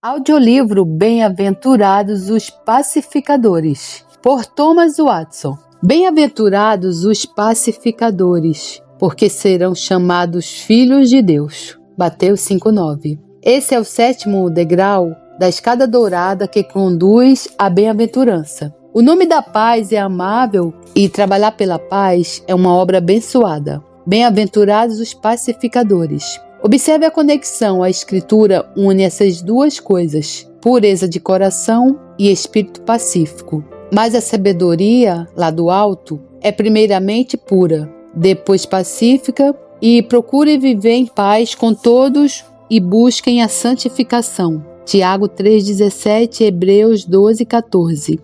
Audiolivro Bem-aventurados os Pacificadores, por Thomas Watson. Bem-aventurados os pacificadores, porque serão chamados filhos de Deus. Mateus 5:9. Esse é o 7º degrau da escada dourada que conduz à bem-aventurança. O nome da paz é amável e trabalhar pela paz é uma obra abençoada. Bem-aventurados os pacificadores. Observe a conexão. A Escritura une essas duas coisas, pureza de coração e espírito pacífico. Mas a sabedoria, lá do alto, é primeiramente pura, depois pacífica, e procure viver em paz com todos e busquem a santificação. Tiago 3,17, Hebreus 12,14.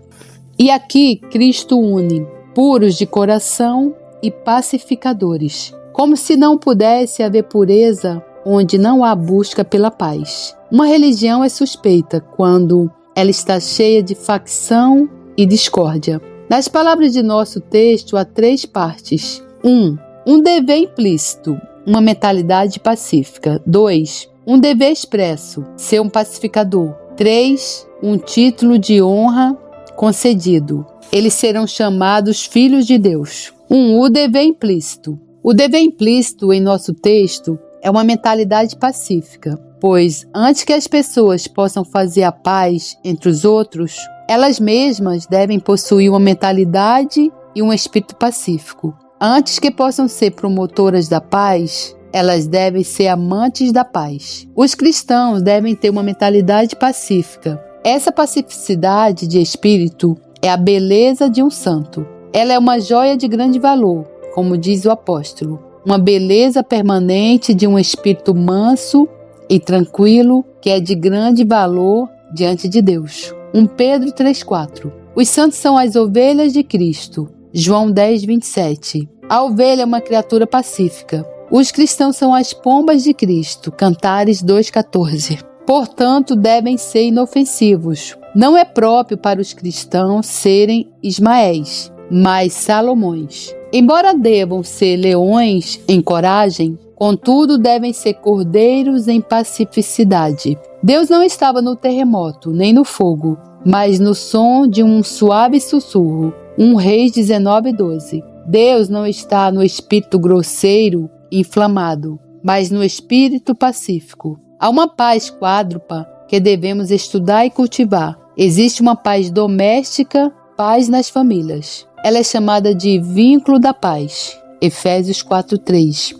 E aqui Cristo une puros de coração e pacificadores. Como se não pudesse haver pureza onde não há busca pela paz. Uma religião é suspeita quando ela está cheia de facção e discórdia. Nas palavras de nosso texto, há 3 partes. 1. Um dever implícito, uma mentalidade pacífica. 2. Um dever expresso, ser um pacificador. 3. Um título de honra concedido. Eles serão chamados filhos de Deus. 1. O dever implícito. O dever implícito em nosso texto é uma mentalidade pacífica, pois antes que as pessoas possam fazer a paz entre os outros, elas mesmas devem possuir uma mentalidade e um espírito pacífico. Antes que possam ser promotoras da paz, elas devem ser amantes da paz. Os cristãos devem ter uma mentalidade pacífica. Essa pacificidade de espírito é a beleza de um santo. Ela é uma joia de grande valor, como diz o apóstolo. Uma beleza permanente de um espírito manso e tranquilo que é de grande valor diante de Deus. 1 Pedro 3,4. Os santos são as ovelhas de Cristo. João 10,27. A ovelha é uma criatura pacífica. Os cristãos são as pombas de Cristo. Cantares 2,14. Portanto, devem ser inofensivos. Não é próprio para os cristãos serem Ismaéis, mas Salomões. Embora devam ser leões em coragem, contudo devem ser cordeiros em pacificidade. Deus não estava no terremoto, nem no fogo, mas no som de um suave sussurro. 1 Reis 19:12. Deus não está no espírito grosseiro e inflamado, mas no espírito pacífico. Há uma paz quádrupla que devemos estudar e cultivar. Existe uma paz doméstica, paz nas famílias. Ela é chamada de vínculo da paz. Efésios 4:3.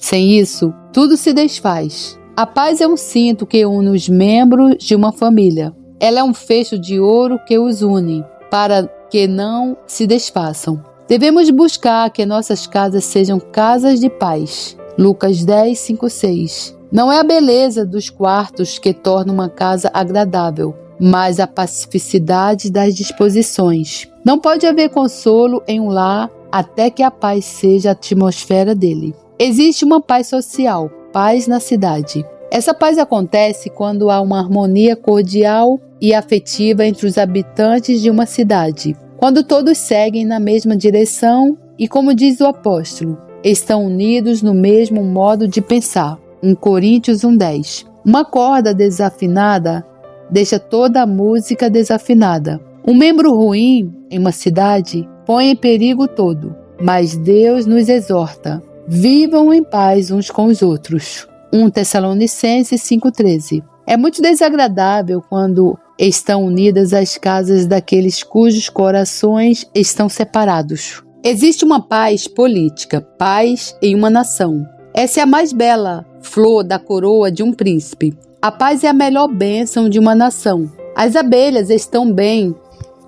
Sem isso, tudo se desfaz. A paz é um cinto que une os membros de uma família. Ela é um fecho de ouro que os une, para que não se desfaçam. Devemos buscar que nossas casas sejam casas de paz. Lucas 10:5-6. Não é a beleza dos quartos que torna uma casa agradável, mas a pacificidade das disposições. Não pode haver consolo em um lar até que a paz seja a atmosfera dele. Existe uma paz social, paz na cidade. Essa paz acontece quando há uma harmonia cordial e afetiva entre os habitantes de uma cidade, quando todos seguem na mesma direção e, como diz o apóstolo, estão unidos no mesmo modo de pensar. 1 Coríntios 1:10. Uma corda desafinada deixa toda a música desafinada. Um membro ruim em uma cidade põe em perigo todo, mas Deus nos exorta: vivam em paz uns com os outros. 1 Tessalonicenses 5:13. É muito desagradável quando estão unidas as casas daqueles cujos corações estão separados. Existe uma paz política, paz em uma nação. Essa é a mais bela flor da coroa de um príncipe. A paz é a melhor bênção de uma nação. As abelhas estão bem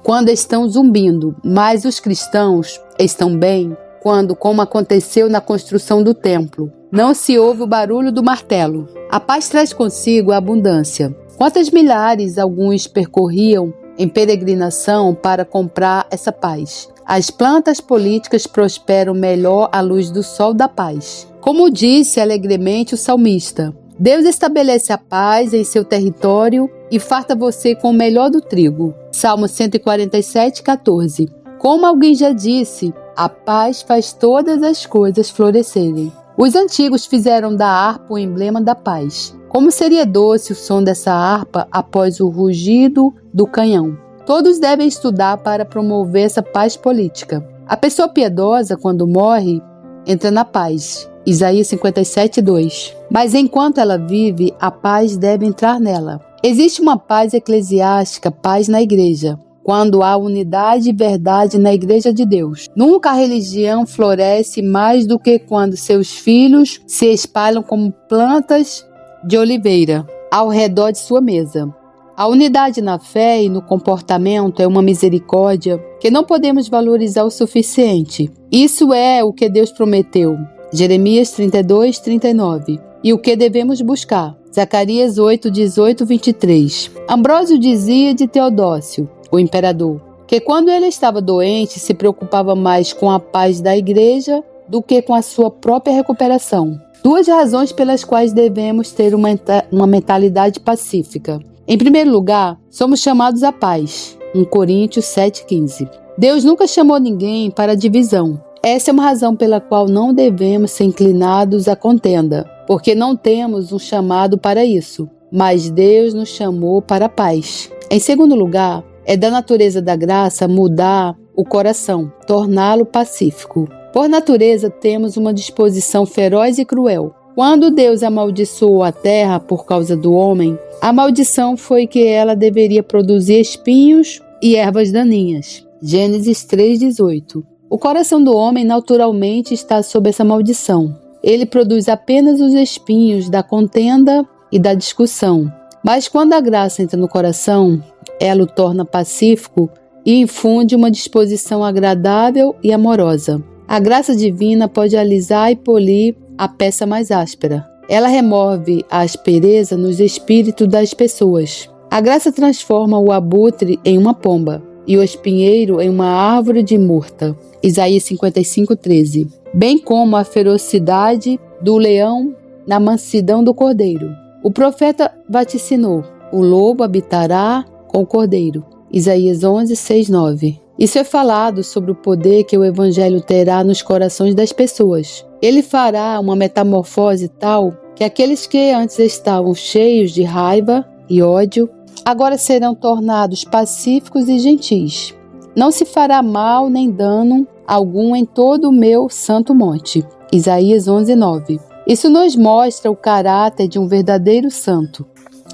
quando estão zumbindo, mas os cristãos estão bem quando, como aconteceu na construção do templo, não se ouve o barulho do martelo. A paz traz consigo a abundância. Quantas milhares alguns percorriam em peregrinação para comprar essa paz? As plantas políticas prosperam melhor à luz do sol da paz. Como disse alegremente o salmista, Deus estabelece a paz em seu território e farta você com o melhor do trigo. Salmo 147:14. Como alguém já disse, a paz faz todas as coisas florescerem. Os antigos fizeram da harpa o emblema da paz. Como seria doce o som dessa harpa após o rugido do canhão. Todos devem estudar para promover essa paz política. A pessoa piedosa, quando morre, entra na paz. Isaías 57:2. Mas enquanto ela vive, a paz deve entrar nela. Existe uma paz eclesiástica, paz na igreja, quando há unidade e verdade na igreja de Deus. Nunca a religião floresce mais do que quando seus filhos se espalham como plantas de oliveira ao redor de sua mesa. A unidade na fé e no comportamento é uma misericórdia que não podemos valorizar o suficiente. Isso é o que Deus prometeu. Jeremias 32:39. E o que devemos buscar? Zacarias 8:18-23. Ambrósio dizia de Teodósio, o imperador, que quando ele estava doente se preocupava mais com a paz da igreja do que com a sua própria recuperação. Duas razões pelas quais devemos ter uma mentalidade pacífica. Em primeiro lugar, somos chamados à paz. 1 Coríntios 7:15. Deus nunca chamou ninguém para divisão. Essa é uma razão pela qual não devemos ser inclinados à contenda, porque não temos um chamado para isso, mas Deus nos chamou para a paz. Em segundo lugar, é da natureza da graça mudar o coração, torná-lo pacífico. Por natureza, temos uma disposição feroz e cruel. Quando Deus amaldiçoou a terra por causa do homem, a maldição foi que ela deveria produzir espinhos e ervas daninhas. Gênesis 3:18. O coração do homem naturalmente está sob essa maldição. Ele produz apenas os espinhos da contenda e da discussão. Mas quando a graça entra no coração, ela o torna pacífico e infunde uma disposição agradável e amorosa. A graça divina pode alisar e polir a peça mais áspera. Ela remove a aspereza nos espíritos das pessoas. A graça transforma o abutre em uma pomba e o espinheiro em uma árvore de murta. Isaías 55:13. Bem como a ferocidade do leão na mansidão do cordeiro. O profeta vaticinou: o lobo habitará com o cordeiro. Isaías 11:6-9. Isso é falado sobre o poder que o evangelho terá nos corações das pessoas. Ele fará uma metamorfose tal que aqueles que antes estavam cheios de raiva e ódio, agora serão tornados pacíficos e gentis. Não se fará mal nem dano algum em todo o meu santo monte. Isaías 11:9. Isso nos mostra o caráter de um verdadeiro santo.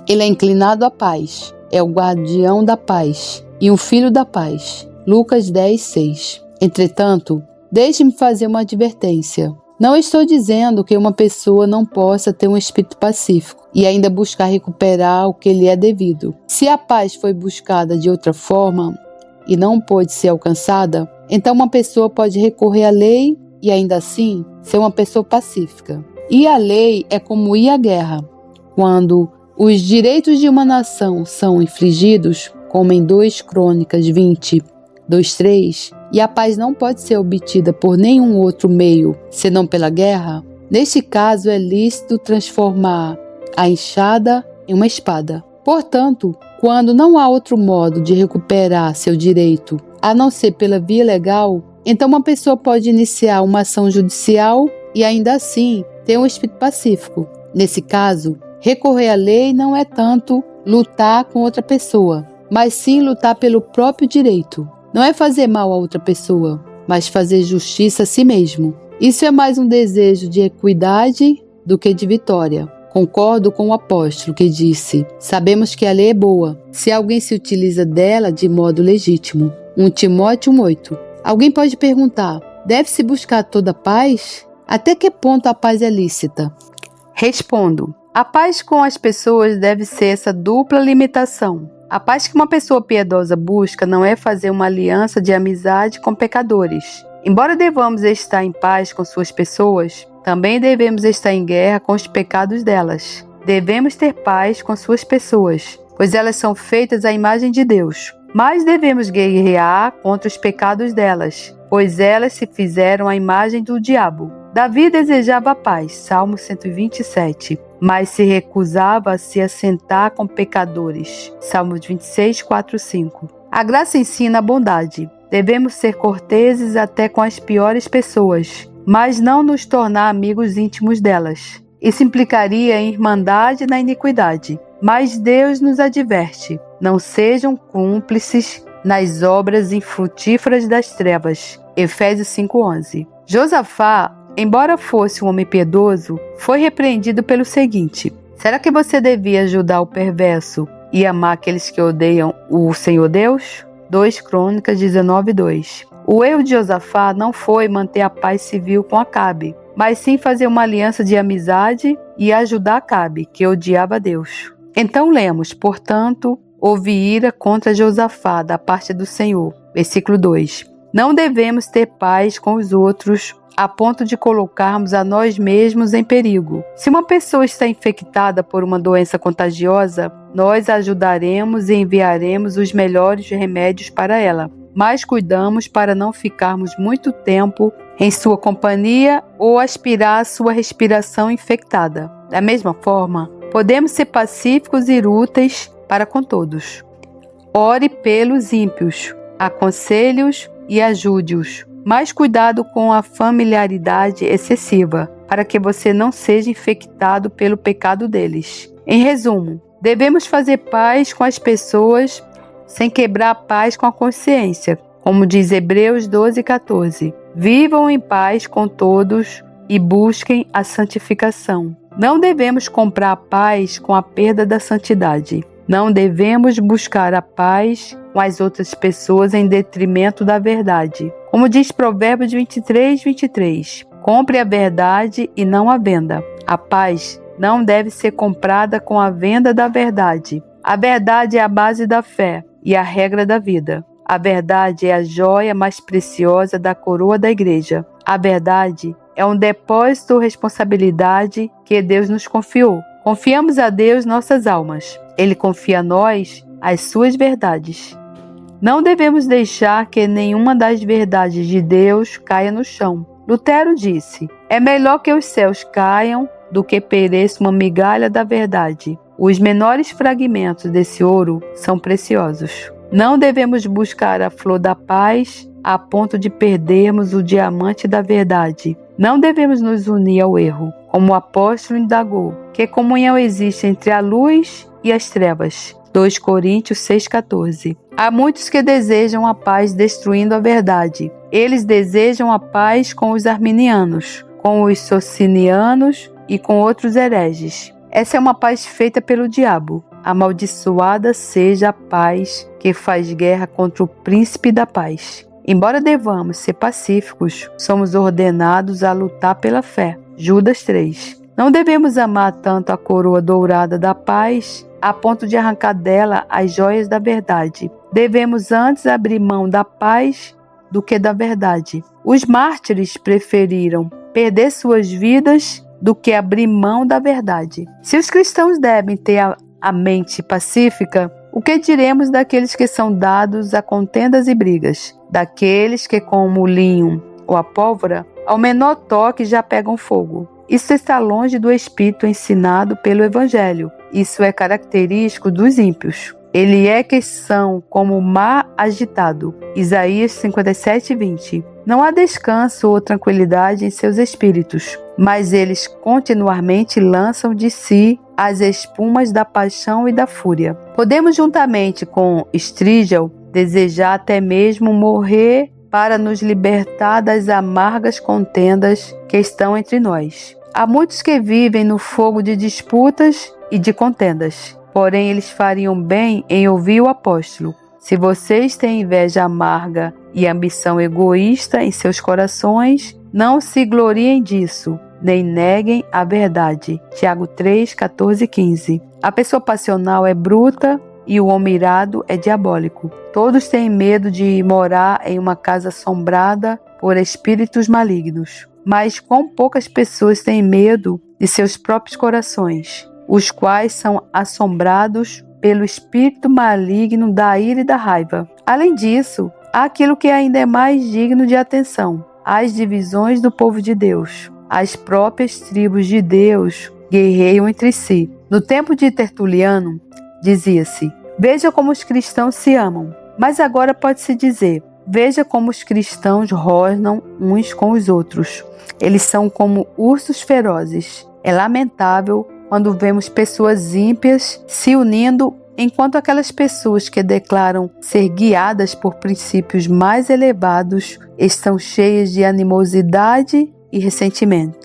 Ele é inclinado à paz, é o guardião da paz e um filho da paz. Lucas 10:6. Entretanto, deixe-me fazer uma advertência. Não estou dizendo que uma pessoa não possa ter um espírito pacífico e ainda buscar recuperar o que lhe é devido. Se a paz foi buscada de outra forma e não pôde ser alcançada, então uma pessoa pode recorrer à lei e ainda assim ser uma pessoa pacífica. E a lei é como ir à guerra. Quando os direitos de uma nação são infringidos, como em 2 Crônicas 20:2-3, e a paz não pode ser obtida por nenhum outro meio, senão pela guerra, neste caso é lícito transformar a enxada em uma espada. Portanto, quando não há outro modo de recuperar seu direito a não ser pela via legal, então uma pessoa pode iniciar uma ação judicial e ainda assim ter um espírito pacífico. Nesse caso, recorrer à lei não é tanto lutar com outra pessoa, mas sim lutar pelo próprio direito. Não é fazer mal a outra pessoa, mas fazer justiça a si mesmo. Isso é mais um desejo de equidade do que de vitória. Concordo com o apóstolo que disse: sabemos que a lei é boa, se alguém se utiliza dela de modo legítimo. 1 Timóteo 1:8. Alguém pode perguntar: deve-se buscar toda a paz? Até que ponto a paz é lícita? Respondo: a paz com as pessoas deve ser essa dupla limitação. A paz que uma pessoa piedosa busca não é fazer uma aliança de amizade com pecadores. Embora devamos estar em paz com suas pessoas, também devemos estar em guerra com os pecados delas. Devemos ter paz com suas pessoas, pois elas são feitas à imagem de Deus. Mas devemos guerrear contra os pecados delas, pois elas se fizeram à imagem do diabo. Davi desejava a paz, Salmo 127, mas se recusava a se assentar com pecadores, Salmos 26, 4, 5. A graça ensina a bondade. Devemos ser corteses até com as piores pessoas, mas não nos tornar amigos íntimos delas. Isso implicaria em irmandade na iniquidade. Mas Deus nos adverte: não sejam cúmplices nas obras infrutíferas das trevas. Efésios 5:11. Josafá, embora fosse um homem piedoso, foi repreendido pelo seguinte: será que você devia ajudar o perverso e amar aqueles que odeiam o Senhor Deus? 2 Crônicas 19:2. O erro de Josafá não foi manter a paz civil com Acabe, mas sim fazer uma aliança de amizade e ajudar Acabe, que odiava Deus. Então lemos: portanto, houve ira contra Josafá da parte do Senhor. Versículo 2. Não devemos ter paz com os outros a ponto de colocarmos a nós mesmos em perigo. Se uma pessoa está infectada por uma doença contagiosa, nós a ajudaremos e enviaremos os melhores remédios para ela, mas cuidamos para não ficarmos muito tempo em sua companhia ou aspirar a sua respiração infectada. Da mesma forma, podemos ser pacíficos e úteis para com todos. Ore pelos ímpios, aconselhe-os e ajude-os. Mas cuidado com a familiaridade excessiva, para que você não seja infectado pelo pecado deles. Em resumo, devemos fazer paz com as pessoas sem quebrar a paz com a consciência, como diz Hebreus 12:14. Vivam em paz com todos e busquem a santificação. Não devemos comprar a paz com a perda da santidade. Não devemos buscar a paz com as outras pessoas em detrimento da verdade. Como diz Provérbios 23:23, compre a verdade e não a venda. A paz não deve ser comprada com a venda da verdade. A verdade é a base da fé e a regra da vida. A verdade é a joia mais preciosa da coroa da igreja. A verdade é um depósito ou responsabilidade que Deus nos confiou. Confiamos a Deus nossas almas. Ele confia a nós as suas verdades. Não devemos deixar que nenhuma das verdades de Deus caia no chão. Lutero disse: é melhor que os céus caiam do que pereça uma migalha da verdade. Os menores fragmentos desse ouro são preciosos. Não devemos buscar a flor da paz a ponto de perdermos o diamante da verdade. Não devemos nos unir ao erro, como o apóstolo indagou: que comunhão existe entre a luz e as trevas? 2 Coríntios 6,14. Há muitos que desejam a paz destruindo a verdade. Eles desejam a paz com os arminianos, com os socinianos e com outros hereges. Essa é uma paz feita pelo diabo. Amaldiçoada seja a paz que faz guerra contra o príncipe da paz. Embora devamos ser pacíficos, somos ordenados a lutar pela fé. Judas 3. Não devemos amar tanto a coroa dourada da paz a ponto de arrancar dela as joias da verdade. Devemos antes abrir mão da paz do que da verdade. Os mártires preferiram perder suas vidas do que abrir mão da verdade. Se os cristãos devem ter a mente pacífica, o que diremos daqueles que são dados a contendas e brigas? Daqueles que, como o linho ou a pólvora, ao menor toque já pegam fogo. Isso está longe do espírito ensinado pelo Evangelho. Isso é característico dos ímpios. Ele é que são como o mar agitado. Isaías 57:20. Não há descanso ou tranquilidade em seus espíritos, mas eles continuamente lançam de si as espumas da paixão e da fúria. Podemos, juntamente com Strígel, desejar até mesmo morrer para nos libertar das amargas contendas que estão entre nós. Há muitos que vivem no fogo de disputas e de contendas, porém eles fariam bem em ouvir o apóstolo. Se vocês têm inveja amarga e ambição egoísta em seus corações, não se gloriem disso, nem neguem a verdade. Tiago 3, 14 e 15. A pessoa passional é bruta e o homem irado é diabólico. Todos têm medo de morar em uma casa assombrada por espíritos malignos. Mas quão poucas pessoas têm medo de seus próprios corações, os quais são assombrados pelo espírito maligno da ira e da raiva. Além disso, há aquilo que ainda é mais digno de atenção: as divisões do povo de Deus. As próprias tribos de Deus guerreiam entre si. No tempo de Tertuliano, dizia-se: veja como os cristãos se amam. Mas agora pode-se dizer: veja como os cristãos rosnam uns com os outros. Eles são como ursos ferozes. É lamentável quando vemos pessoas ímpias se unindo, enquanto aquelas pessoas que declaram ser guiadas por princípios mais elevados estão cheias de animosidade e ressentimento.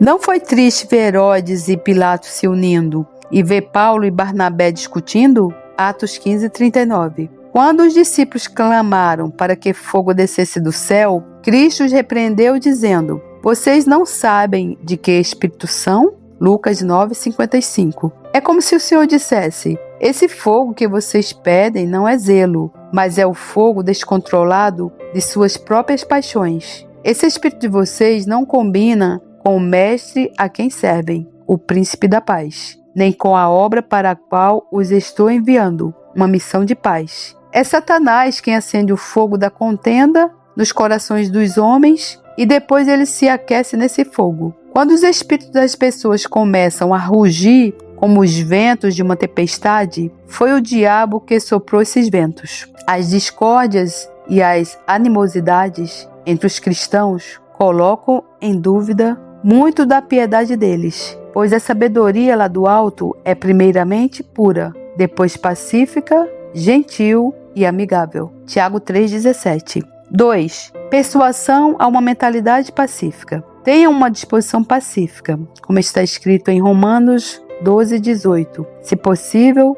Não foi triste ver Herodes e Pilatos se unindo e ver Paulo e Barnabé discutindo? Atos 15:39. Quando os discípulos clamaram para que fogo descesse do céu, Cristo os repreendeu dizendo: "Vocês não sabem de que espírito são?" Lucas 9:55. É como se o Senhor dissesse: esse fogo que vocês pedem não é zelo, mas é o fogo descontrolado de suas próprias paixões. Esse espírito de vocês não combina com o mestre a quem servem, o príncipe da paz, nem com a obra para a qual os estou enviando, uma missão de paz. É Satanás quem acende o fogo da contenda nos corações dos homens e depois ele se aquece nesse fogo. Quando os espíritos das pessoas começam a rugir como os ventos de uma tempestade, foi o diabo que soprou esses ventos. As discórdias e as animosidades entre os cristãos colocam em dúvida muito da piedade deles, pois a sabedoria lá do alto é primeiramente pura, depois pacífica, gentil e amigável. Tiago 3,17. 2. Persuasão a uma mentalidade pacífica. Tenham uma disposição pacífica, como está escrito em Romanos 12:18. Se possível,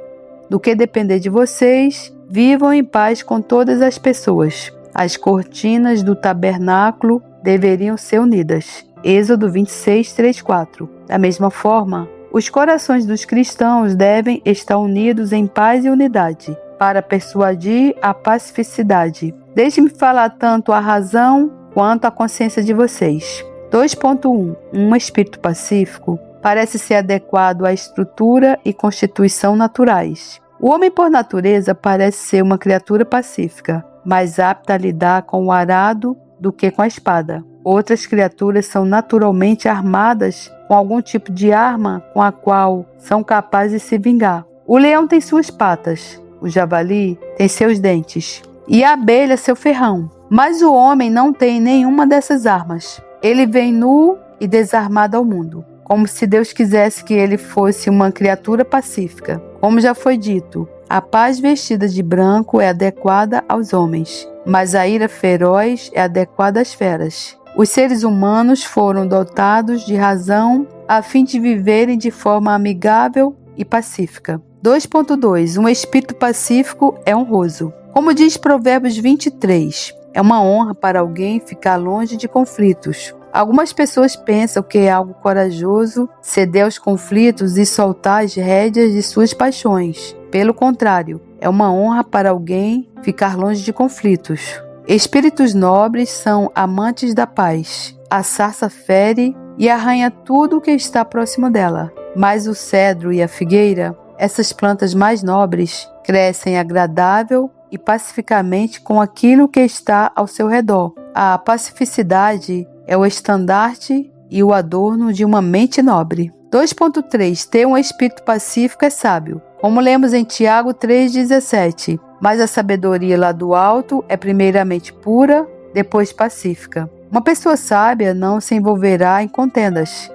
do que depender de vocês, vivam em paz com todas as pessoas. As cortinas do tabernáculo deveriam ser unidas. Êxodo 26:3-4. Da mesma forma, os corações dos cristãos devem estar unidos em paz e unidade, para persuadir a pacificidade. Deixe-me falar tanto a razão quanto a consciência de vocês. 2.1. Um espírito pacífico parece ser adequado à estrutura e constituição naturais. O homem, por natureza, parece ser uma criatura pacífica, mais apta a lidar com o arado do que com a espada. Outras criaturas são naturalmente armadas com algum tipo de arma com a qual são capazes de se vingar. O leão tem suas patas, o javali tem seus dentes e a abelha seu ferrão. Mas o homem não tem nenhuma dessas armas. Ele vem nu e desarmado ao mundo, como se Deus quisesse que ele fosse uma criatura pacífica. Como já foi dito, a paz vestida de branco é adequada aos homens, mas a ira feroz é adequada às feras. Os seres humanos foram dotados de razão a fim de viverem de forma amigável e pacífica. 2.2. Um espírito pacífico é honroso. Como diz Provérbios 23, é uma honra para alguém ficar longe de conflitos. Algumas pessoas pensam que é algo corajoso ceder aos conflitos e soltar as rédeas de suas paixões. Pelo contrário, é uma honra para alguém ficar longe de conflitos. Espíritos nobres são amantes da paz. A sarça fere e arranha tudo o que está próximo dela. Mas o cedro e a figueira, essas plantas mais nobres, crescem agradável e pacificamente com aquilo que está ao seu redor. A pacificidade é o estandarte e o adorno de uma mente nobre. 2.3. Ter um espírito pacífico é sábio. Como lemos em Tiago 3,17. Mas a sabedoria lá do alto é primeiramente pura, depois pacífica. Uma pessoa sábia não se envolverá em contendas.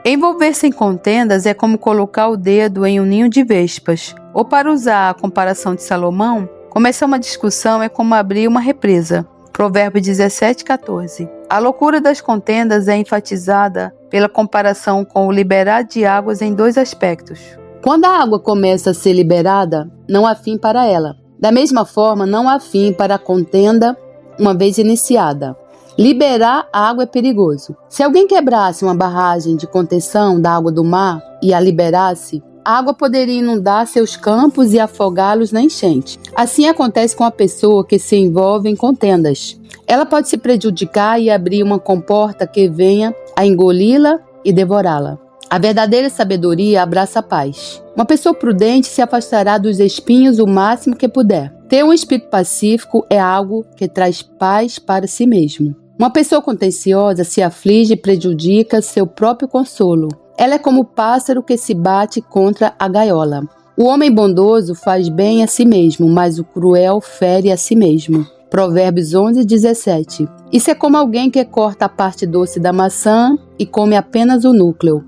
Envolver-se em contendas é como colocar o dedo em um ninho de vespas. Ou, para usar a comparação de Salomão, começar uma discussão é como abrir uma represa. Provérbios 17:14. A loucura das contendas é enfatizada pela comparação com o liberar de águas em dois aspectos. Quando a água começa a ser liberada, não há fim para ela. Da mesma forma, não há fim para a contenda uma vez iniciada. Liberar a água é perigoso. Se alguém quebrasse uma barragem de contenção da água do mar e a liberasse, a água poderia inundar seus campos e afogá-los na enchente. Assim acontece com a pessoa que se envolve em contendas. Ela pode se prejudicar e abrir uma comporta que venha a engoli-la e devorá-la. A verdadeira sabedoria abraça a paz. Uma pessoa prudente se afastará dos espinhos o máximo que puder. Ter um espírito pacífico é algo que traz paz para si mesmo. Uma pessoa contenciosa se aflige e prejudica seu próprio consolo. Ela é como o pássaro que se bate contra a gaiola. O homem bondoso faz bem a si mesmo, mas o cruel fere a si mesmo. Provérbios 11:17. Isso é como alguém que corta a parte doce da maçã e come apenas o núcleo.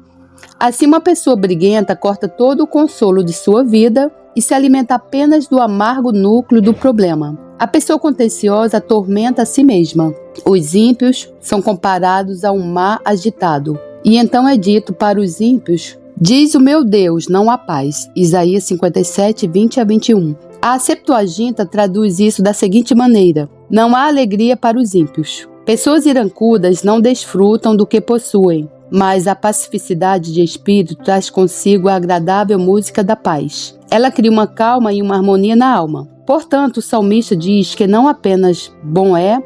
Assim, uma pessoa briguenta corta todo o consolo de sua vida e se alimenta apenas do amargo núcleo do problema. A pessoa contenciosa atormenta a si mesma. Os ímpios são comparados a um mar agitado. E então é dito para os ímpios: diz o meu Deus, não há paz. Isaías 57, 20-21. A Septuaginta traduz isso da seguinte maneira: não há alegria para os ímpios. Pessoas irancudas não desfrutam do que possuem, mas a pacificidade de espírito traz consigo a agradável música da paz. Ela cria uma calma e uma harmonia na alma. Portanto, o salmista diz que não apenas bom é,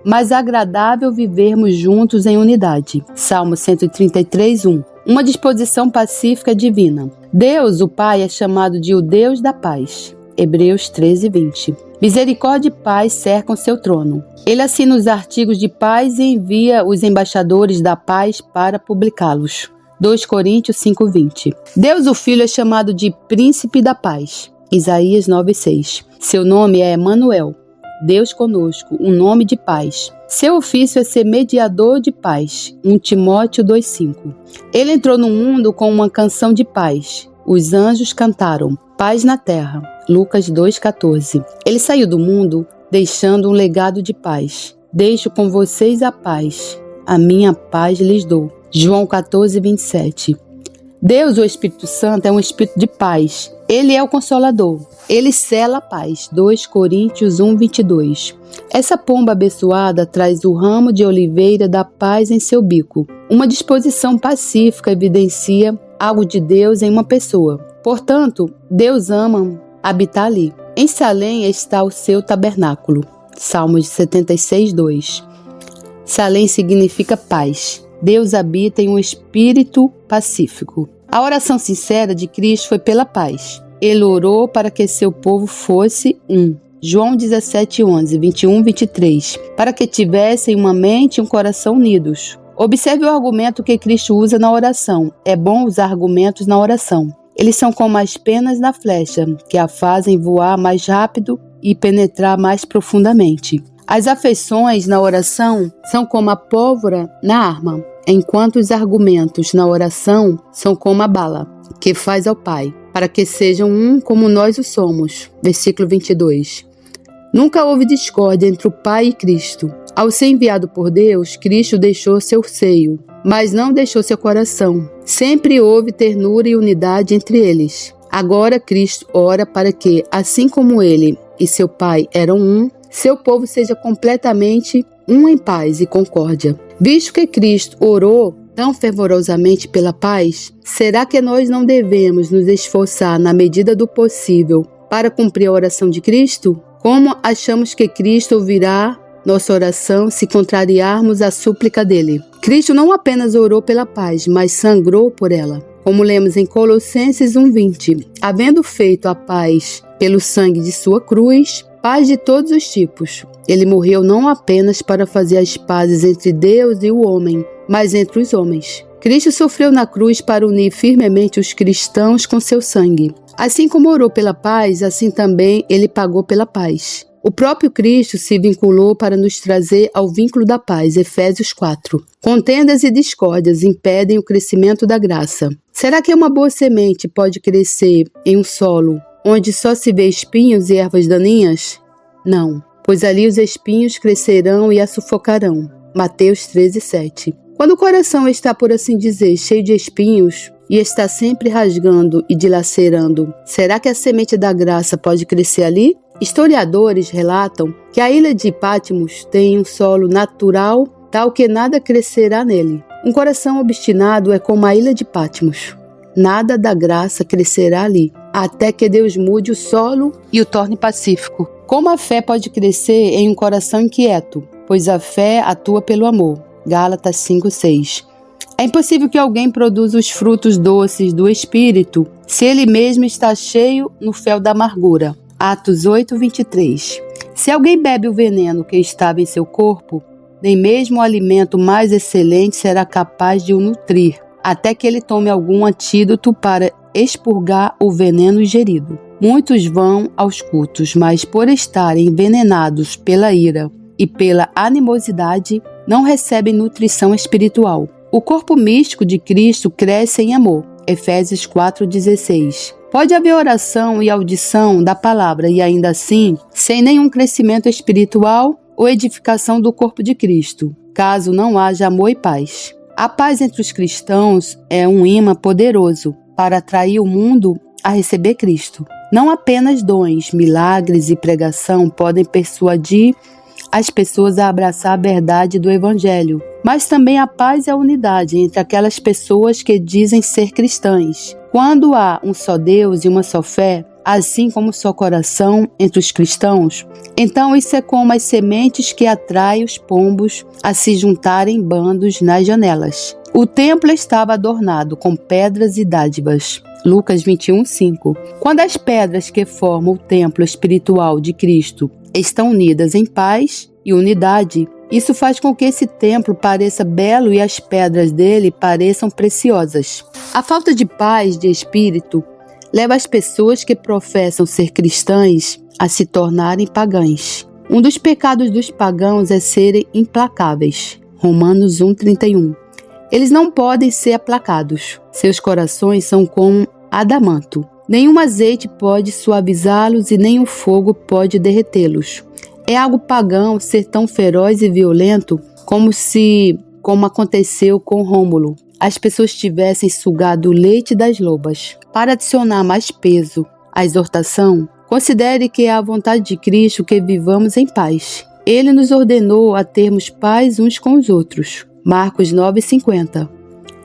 mas agradável vivermos juntos em unidade. Salmo 133, 1. Uma disposição pacífica divina. Deus, o Pai, é chamado de o Deus da paz. Hebreus 13, 20. Misericórdia e paz cercam seu trono. Ele assina os artigos de paz e envia os embaixadores da paz para publicá-los. 2 Coríntios 5, 20. Deus, o Filho, é chamado de Príncipe da Paz. Isaías 9, 6. Seu nome é Emanuel, Deus conosco, um nome de paz. Seu ofício é ser mediador de paz. 1 Timóteo 2, 5. Ele entrou no mundo com uma canção de paz. Os anjos cantaram paz na terra. Lucas 2,14. Ele saiu do mundo deixando um legado de paz. Deixo com vocês a paz. A minha paz lhes dou. João 14, 27. Deus, o Espírito Santo, é um espírito de paz. Ele é o Consolador. Ele sela a paz. 2 Coríntios 1, 22. Essa pomba abençoada traz o ramo de oliveira da paz em seu bico. Uma disposição pacífica evidencia algo de Deus em uma pessoa. Portanto, Deus ama habitar ali. Em Salém está o seu tabernáculo. Salmos 76, 2. Salém significa paz. Deus habita em um espírito pacífico. A oração sincera de Cristo foi pela paz. Ele orou para que seu povo fosse um. João 17, 11, 21, 23. Para que tivessem uma mente e um coração unidos. Observe o argumento que Cristo usa na oração. É bom usar argumentos na oração. Eles são como as penas na flecha, que a fazem voar mais rápido e penetrar mais profundamente. As afeições na oração são como a pólvora na arma, enquanto os argumentos na oração são como a bala, que faz ao Pai, para que sejam um como nós o somos. Versículo 22. Nunca houve discórdia entre o Pai e Cristo. Ao ser enviado por Deus, Cristo deixou seu seio, mas não deixou seu coração. Sempre houve ternura e unidade entre eles. Agora Cristo ora para que, assim como ele e seu Pai eram um, seu povo seja completamente um em paz e concórdia. Visto que Cristo orou tão fervorosamente pela paz, será que nós não devemos nos esforçar na medida do possível para cumprir a oração de Cristo? Como achamos que Cristo ouvirá nossa oração se contrariarmos a súplica dele? Cristo não apenas orou pela paz, mas sangrou por ela. Como lemos em Colossenses 1:20, havendo feito a paz pelo sangue de sua cruz, paz de todos os tipos. Ele morreu não apenas para fazer as pazes entre Deus e o homem, mas entre os homens. Cristo sofreu na cruz para unir firmemente os cristãos com seu sangue. Assim como orou pela paz, assim também ele pagou pela paz. O próprio Cristo se vinculou para nos trazer ao vínculo da paz, Efésios 4. Contendas e discórdias impedem o crescimento da graça. Será que uma boa semente pode crescer em um solo onde só se vê espinhos e ervas daninhas? Não, pois ali os espinhos crescerão e a sufocarão. Mateus 13:7. Quando o coração está, por assim dizer, cheio de espinhos e está sempre rasgando e dilacerando, será que a semente da graça pode crescer ali? Historiadores relatam que a ilha de Patmos tem um solo natural tal que nada crescerá nele. Um coração obstinado é como a ilha de Patmos. Nada da graça crescerá ali, até que Deus mude o solo e o torne pacífico. Como a fé pode crescer em um coração inquieto? Pois a fé atua pelo amor. Gálatas 5:6. É impossível que alguém produza os frutos doces do Espírito se ele mesmo está cheio no fel da amargura. Atos 8:23. Se alguém bebe o veneno que estava em seu corpo, nem mesmo o alimento mais excelente será capaz de o nutrir, até que ele tome algum antídoto para expurgar o veneno ingerido. Muitos vão aos cultos, mas por estarem envenenados pela ira e pela animosidade, não recebem nutrição espiritual. O corpo místico de Cristo cresce em amor. Efésios 4,16. Pode haver oração e audição da palavra e ainda assim, sem nenhum crescimento espiritual ou edificação do corpo de Cristo, caso não haja amor e paz. A paz entre os cristãos é um imã poderoso para atrair o mundo a receber Cristo. Não apenas dons, milagres e pregação podem persuadir as pessoas a abraçar a verdade do Evangelho, mas também a paz e a unidade entre aquelas pessoas que dizem ser cristãs. Quando há um só Deus e uma só fé, assim como um só coração entre os cristãos, então isso é como as sementes que atraem os pombos a se juntarem em bandos nas janelas. O templo estava adornado com pedras e dádivas. Lucas 21:5. Quando as pedras que formam o templo espiritual de Cristo estão unidas em paz e unidade, isso faz com que esse templo pareça belo e as pedras dele pareçam preciosas. A falta de paz de espírito leva as pessoas que professam ser cristãs a se tornarem pagãs. Um dos pecados dos pagãos é serem implacáveis. Romanos 1:31. Eles não podem ser aplacados. Seus corações são como adamanto. Nenhum azeite pode suavizá-los e nem o fogo pode derretê-los. É algo pagão ser tão feroz e violento como aconteceu com Rômulo. As pessoas tivessem sugado o leite das lobas. Para adicionar mais peso à exortação, considere que é a vontade de Cristo que vivamos em paz. Ele nos ordenou a termos paz uns com os outros. Marcos 9:50.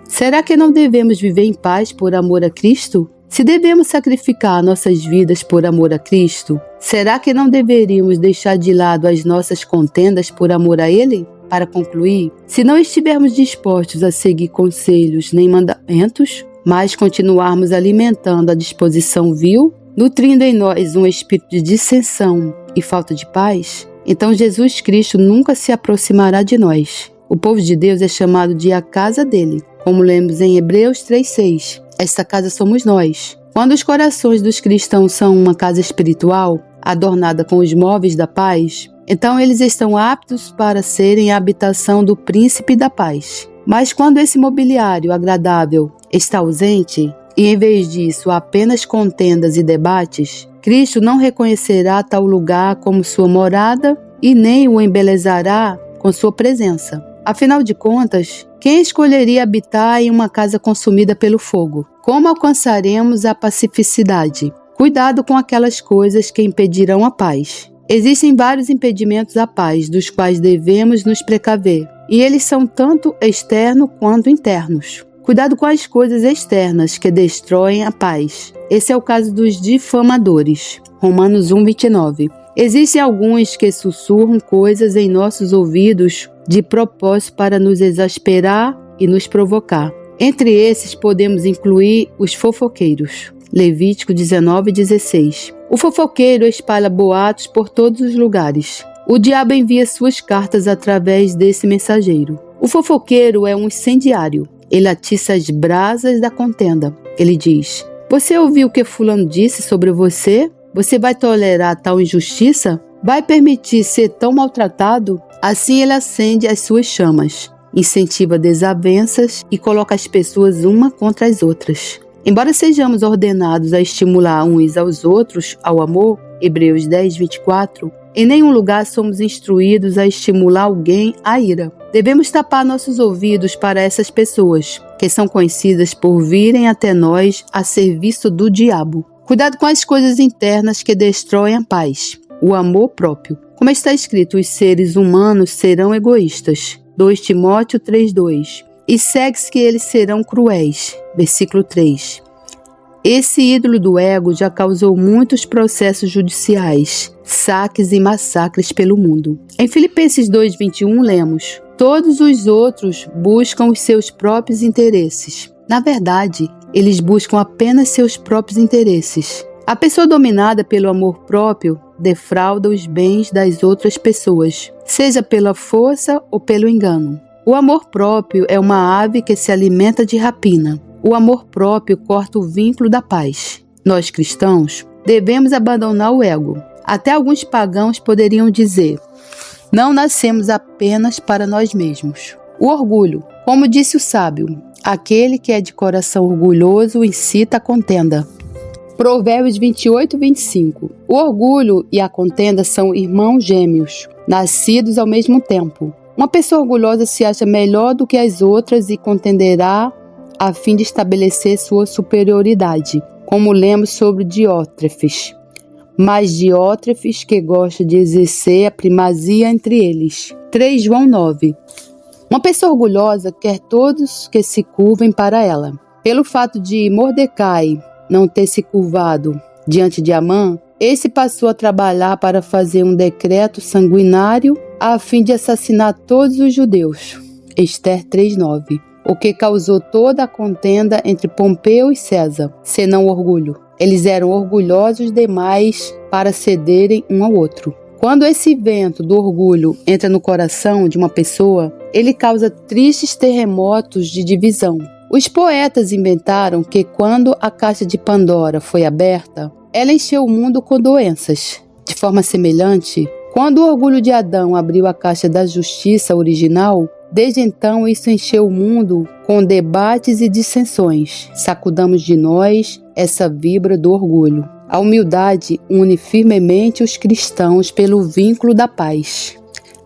Será que não devemos viver em paz por amor a Cristo? Se devemos sacrificar nossas vidas por amor a Cristo, será que não deveríamos deixar de lado as nossas contendas por amor a Ele? Para concluir, se não estivermos dispostos a seguir conselhos nem mandamentos, mas continuarmos alimentando a disposição vil, nutrindo em nós um espírito de dissensão e falta de paz, então Jesus Cristo nunca se aproximará de nós. O povo de Deus é chamado de a casa dele, como lemos em Hebreus 3:6. Esta casa somos nós. Quando os corações dos cristãos são uma casa espiritual, adornada com os móveis da paz, então eles estão aptos para serem a habitação do príncipe da paz. Mas quando esse mobiliário agradável está ausente, e em vez disso há apenas contendas e debates, Cristo não reconhecerá tal lugar como sua morada e nem o embelezará com sua presença. Afinal de contas, quem escolheria habitar em uma casa consumida pelo fogo? Como alcançaremos a pacificidade? Cuidado com aquelas coisas que impedirão a paz. Existem vários impedimentos à paz, dos quais devemos nos precaver, e eles são tanto externos quanto internos. Cuidado com as coisas externas que destroem a paz. Esse é o caso dos difamadores. Romanos 1:29. Existem alguns que sussurram coisas em nossos ouvidos de propósito para nos exasperar e nos provocar. Entre esses podemos incluir os fofoqueiros. Levítico 19:16. O fofoqueiro espalha boatos por todos os lugares. O diabo envia suas cartas através desse mensageiro. O fofoqueiro é um incendiário. Ele atiça as brasas da contenda. Ele diz: "Você ouviu o que fulano disse sobre você? Você vai tolerar tal injustiça? Vai permitir ser tão maltratado?" Assim ele acende as suas chamas, incentiva desavenças e coloca as pessoas uma contra as outras. Embora sejamos ordenados a estimular uns aos outros ao amor, Hebreus 10:24, em nenhum lugar somos instruídos a estimular alguém à ira. Devemos tapar nossos ouvidos para essas pessoas, que são conhecidas por virem até nós a serviço do diabo. Cuidado com as coisas internas que destroem a paz. O amor próprio. Como está escrito, os seres humanos serão egoístas. 2 Timóteo 3:2. E segue-se que eles serão cruéis. Versículo 3. Esse ídolo do ego já causou muitos processos judiciais, saques e massacres pelo mundo. Em Filipenses 2:21 lemos: todos os outros buscam os seus próprios interesses. Na verdade, eles buscam apenas seus próprios interesses. A pessoa dominada pelo amor próprio defrauda os bens das outras pessoas, seja pela força ou pelo engano. O amor próprio é uma ave que se alimenta de rapina. O amor próprio corta o vínculo da paz. Nós cristãos devemos abandonar o ego. Até alguns pagãos poderiam dizer: não nascemos apenas para nós mesmos. O orgulho, Como disse o sábio, aquele que é de coração orgulhoso incita a contenda. Provérbios 28, 25. O orgulho e a contenda são irmãos gêmeos, nascidos ao mesmo tempo. Uma pessoa orgulhosa se acha melhor do que as outras e contenderá a fim de estabelecer sua superioridade, como lemos sobre Diótrefes. Mas Diótrefes que gosta de exercer a primazia entre eles. 3 João 9. Uma pessoa orgulhosa quer todos que se curvem para ela. Pelo fato de Mordecai não ter se curvado diante de Amã, esse passou a trabalhar para fazer um decreto sanguinário a fim de assassinar todos os judeus. Esther 3:9. O que causou toda a contenda entre Pompeu e César, senão orgulho. Eles eram orgulhosos demais para cederem um ao outro. Quando esse vento do orgulho entra no coração de uma pessoa, ele causa tristes terremotos de divisão. Os poetas inventaram que quando a caixa de Pandora foi aberta, ela encheu o mundo com doenças. De forma semelhante, quando o orgulho de Adão abriu a caixa da justiça original, desde então isso encheu o mundo com debates e dissensões. Sacudamos de nós essa vibra do orgulho. A humildade une firmemente os cristãos pelo vínculo da paz.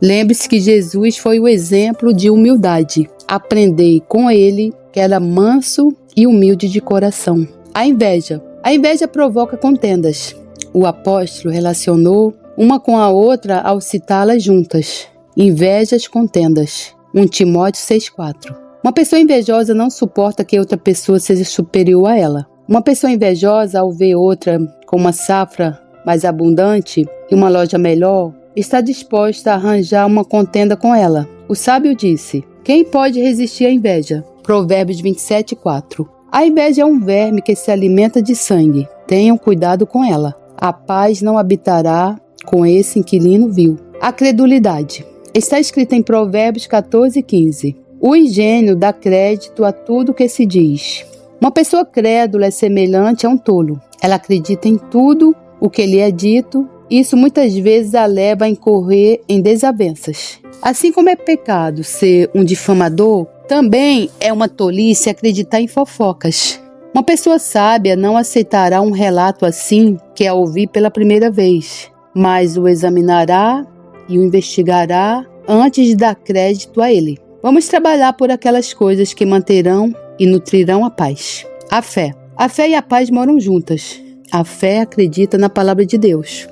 Lembre-se que Jesus foi o exemplo de humildade. Aprendei com ele, que era manso e humilde de coração. A inveja. A inveja provoca contendas. O apóstolo relacionou uma com a outra ao citá-las juntas. Invejas, contendas. 1 Timóteo 6,4. Uma pessoa invejosa não suporta que outra pessoa seja superior a ela. Uma pessoa invejosa, ao ver outra com uma safra mais abundante e uma loja melhor, está disposta a arranjar uma contenda com ela. O sábio disse: quem pode resistir à inveja? Provérbios 27:4. A inveja é um verme que se alimenta de sangue. Tenham cuidado com ela. A paz não habitará com esse inquilino vil. A credulidade. Está escrito em Provérbios 14:15. O ingênuo dá crédito a tudo que se diz. Uma pessoa crédula é semelhante a um tolo. Ela acredita em tudo o que lhe é dito. Isso muitas vezes a leva a incorrer em desavenças. Assim como é pecado ser um difamador, também é uma tolice acreditar em fofocas. Uma pessoa sábia não aceitará um relato assim que a ouvir pela primeira vez, mas o examinará e o investigará antes de dar crédito a ele. Vamos trabalhar por aquelas coisas que manterão e nutrirão a paz. A fé. A fé e a paz moram juntas. A fé acredita na palavra de Deus.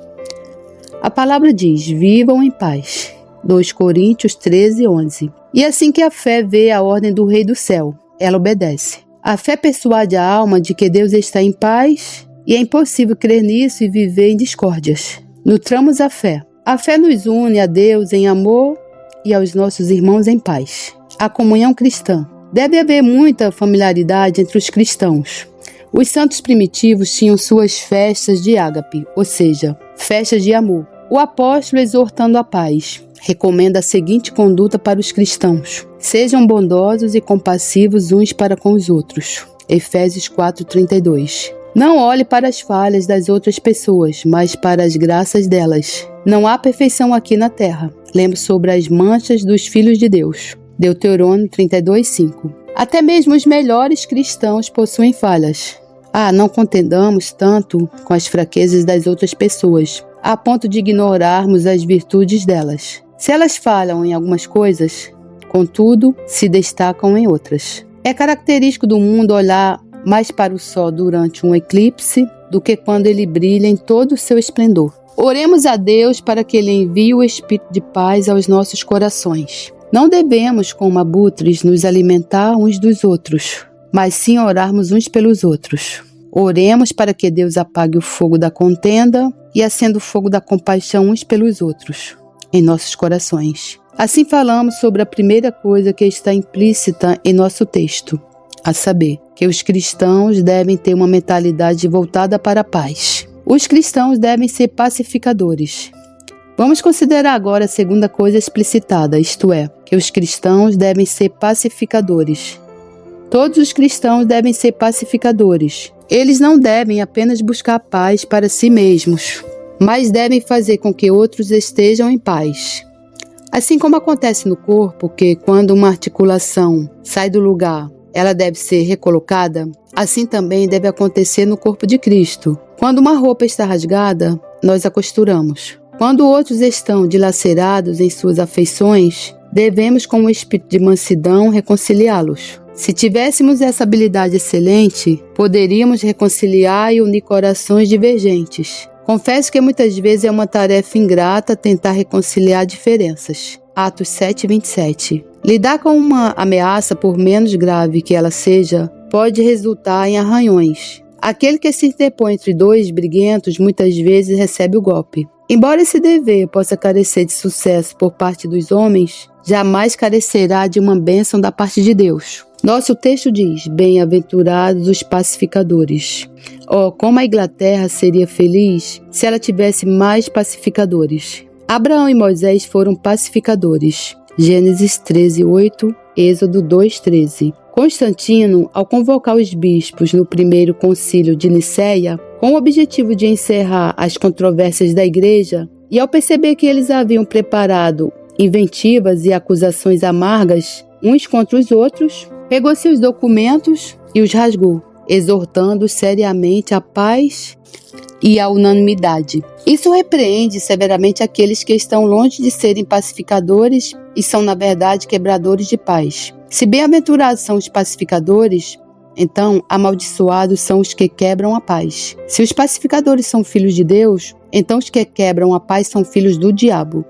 A palavra diz: vivam em paz. 2 Coríntios 13:11. E assim que a fé vê a ordem do Rei do Céu, ela obedece. A fé persuade a alma de que Deus está em paz e é impossível crer nisso e viver em discórdias. Nutramos a fé. A fé nos une a Deus em amor e aos nossos irmãos em paz. A comunhão cristã. Deve haver muita familiaridade entre os cristãos. Os santos primitivos tinham suas festas de ágape, ou seja, festas de amor. O apóstolo, exortando a paz, recomenda a seguinte conduta para os cristãos: sejam bondosos e compassivos uns para com os outros. Efésios 4:32. Não olhe para as falhas das outras pessoas, mas para as graças delas. Não há perfeição aqui na terra. Lembre sobre as manchas dos filhos de Deus. Deuteronômio 32:5. Até mesmo os melhores cristãos possuem falhas. Não contendamos tanto com as fraquezas das outras pessoas, a ponto de ignorarmos as virtudes delas. Se elas falham em algumas coisas, contudo, se destacam em outras. É característico do mundo olhar mais para o sol durante um eclipse do que quando ele brilha em todo o seu esplendor. Oremos a Deus para que Ele envie o Espírito de paz aos nossos corações. Não devemos, como abutres, nos alimentar uns dos outros, mas sim orarmos uns pelos outros. Oremos para que Deus apague o fogo da contenda e acenda o fogo da compaixão uns pelos outros em nossos corações. Assim falamos sobre a primeira coisa que está implícita em nosso texto, a saber, que os cristãos devem ter uma mentalidade voltada para a paz. Os cristãos devem ser pacificadores. Vamos considerar agora a segunda coisa explicitada, isto é, que os cristãos devem ser pacificadores. Todos os cristãos devem ser pacificadores. Eles não devem apenas buscar paz para si mesmos, mas devem fazer com que outros estejam em paz. Assim como acontece no corpo, que quando uma articulação sai do lugar, ela deve ser recolocada, assim também deve acontecer no corpo de Cristo. Quando uma roupa está rasgada, nós a costuramos. Quando outros estão dilacerados em suas afeições, devemos, com o espírito de mansidão, reconciliá-los. Se tivéssemos essa habilidade excelente, poderíamos reconciliar e unir corações divergentes. Confesso que muitas vezes é uma tarefa ingrata tentar reconciliar diferenças. Atos 7:27. Lidar com uma ameaça, por menos grave que ela seja, pode resultar em arranhões. Aquele que se interpõe entre dois briguentos muitas vezes recebe o golpe. Embora esse dever possa carecer de sucesso por parte dos homens, jamais carecerá de uma bênção da parte de Deus. Nosso texto diz: bem-aventurados os pacificadores. Oh, como a Inglaterra seria feliz se ela tivesse mais pacificadores. Abraão e Moisés foram pacificadores. Gênesis 13:8, Êxodo 2:13. Constantino, ao convocar os bispos no primeiro concílio de Nicéia, com o objetivo de encerrar as controvérsias da igreja, e ao perceber que eles haviam preparado inventivas e acusações amargas uns contra os outros, pegou seus documentos e os rasgou, exortando seriamente a paz e a unanimidade. Isso repreende severamente aqueles que estão longe de serem pacificadores e são, na verdade, quebradores de paz. Se bem-aventurados são os pacificadores, então amaldiçoados são os que quebram a paz. Se os pacificadores são filhos de Deus, então os que quebram a paz são filhos do diabo.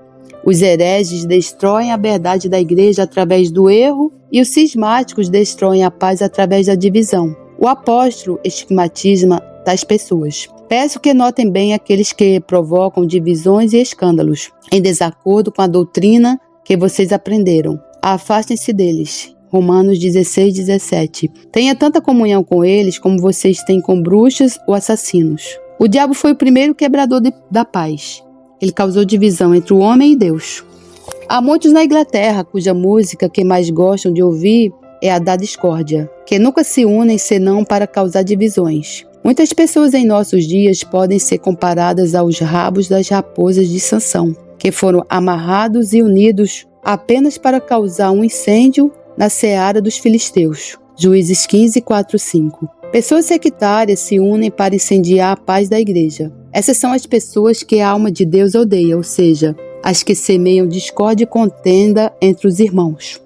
Os hereges destroem a verdade da igreja através do erro e os cismáticos destroem a paz através da divisão. O apóstolo estigmatiza tais pessoas. Peço que notem bem aqueles que provocam divisões e escândalos, em desacordo com a doutrina que vocês aprenderam. Afastem-se deles. Romanos 16:17. Tenha tanta comunhão com eles como vocês têm com bruxas ou assassinos. O diabo foi o primeiro quebrador da paz. Ele causou divisão entre o homem e Deus. Há muitos na Inglaterra cuja música que mais gostam de ouvir é a da discórdia, que nunca se unem senão para causar divisões. Muitas pessoas em nossos dias podem ser comparadas aos rabos das raposas de Sansão, que foram amarrados e unidos apenas para causar um incêndio na seara dos filisteus. Juízes 15:4-5. Pessoas sectárias se unem para incendiar a paz da igreja. Essas são as pessoas que a alma de Deus odeia, ou seja, as que semeiam discórdia e contenda entre os irmãos.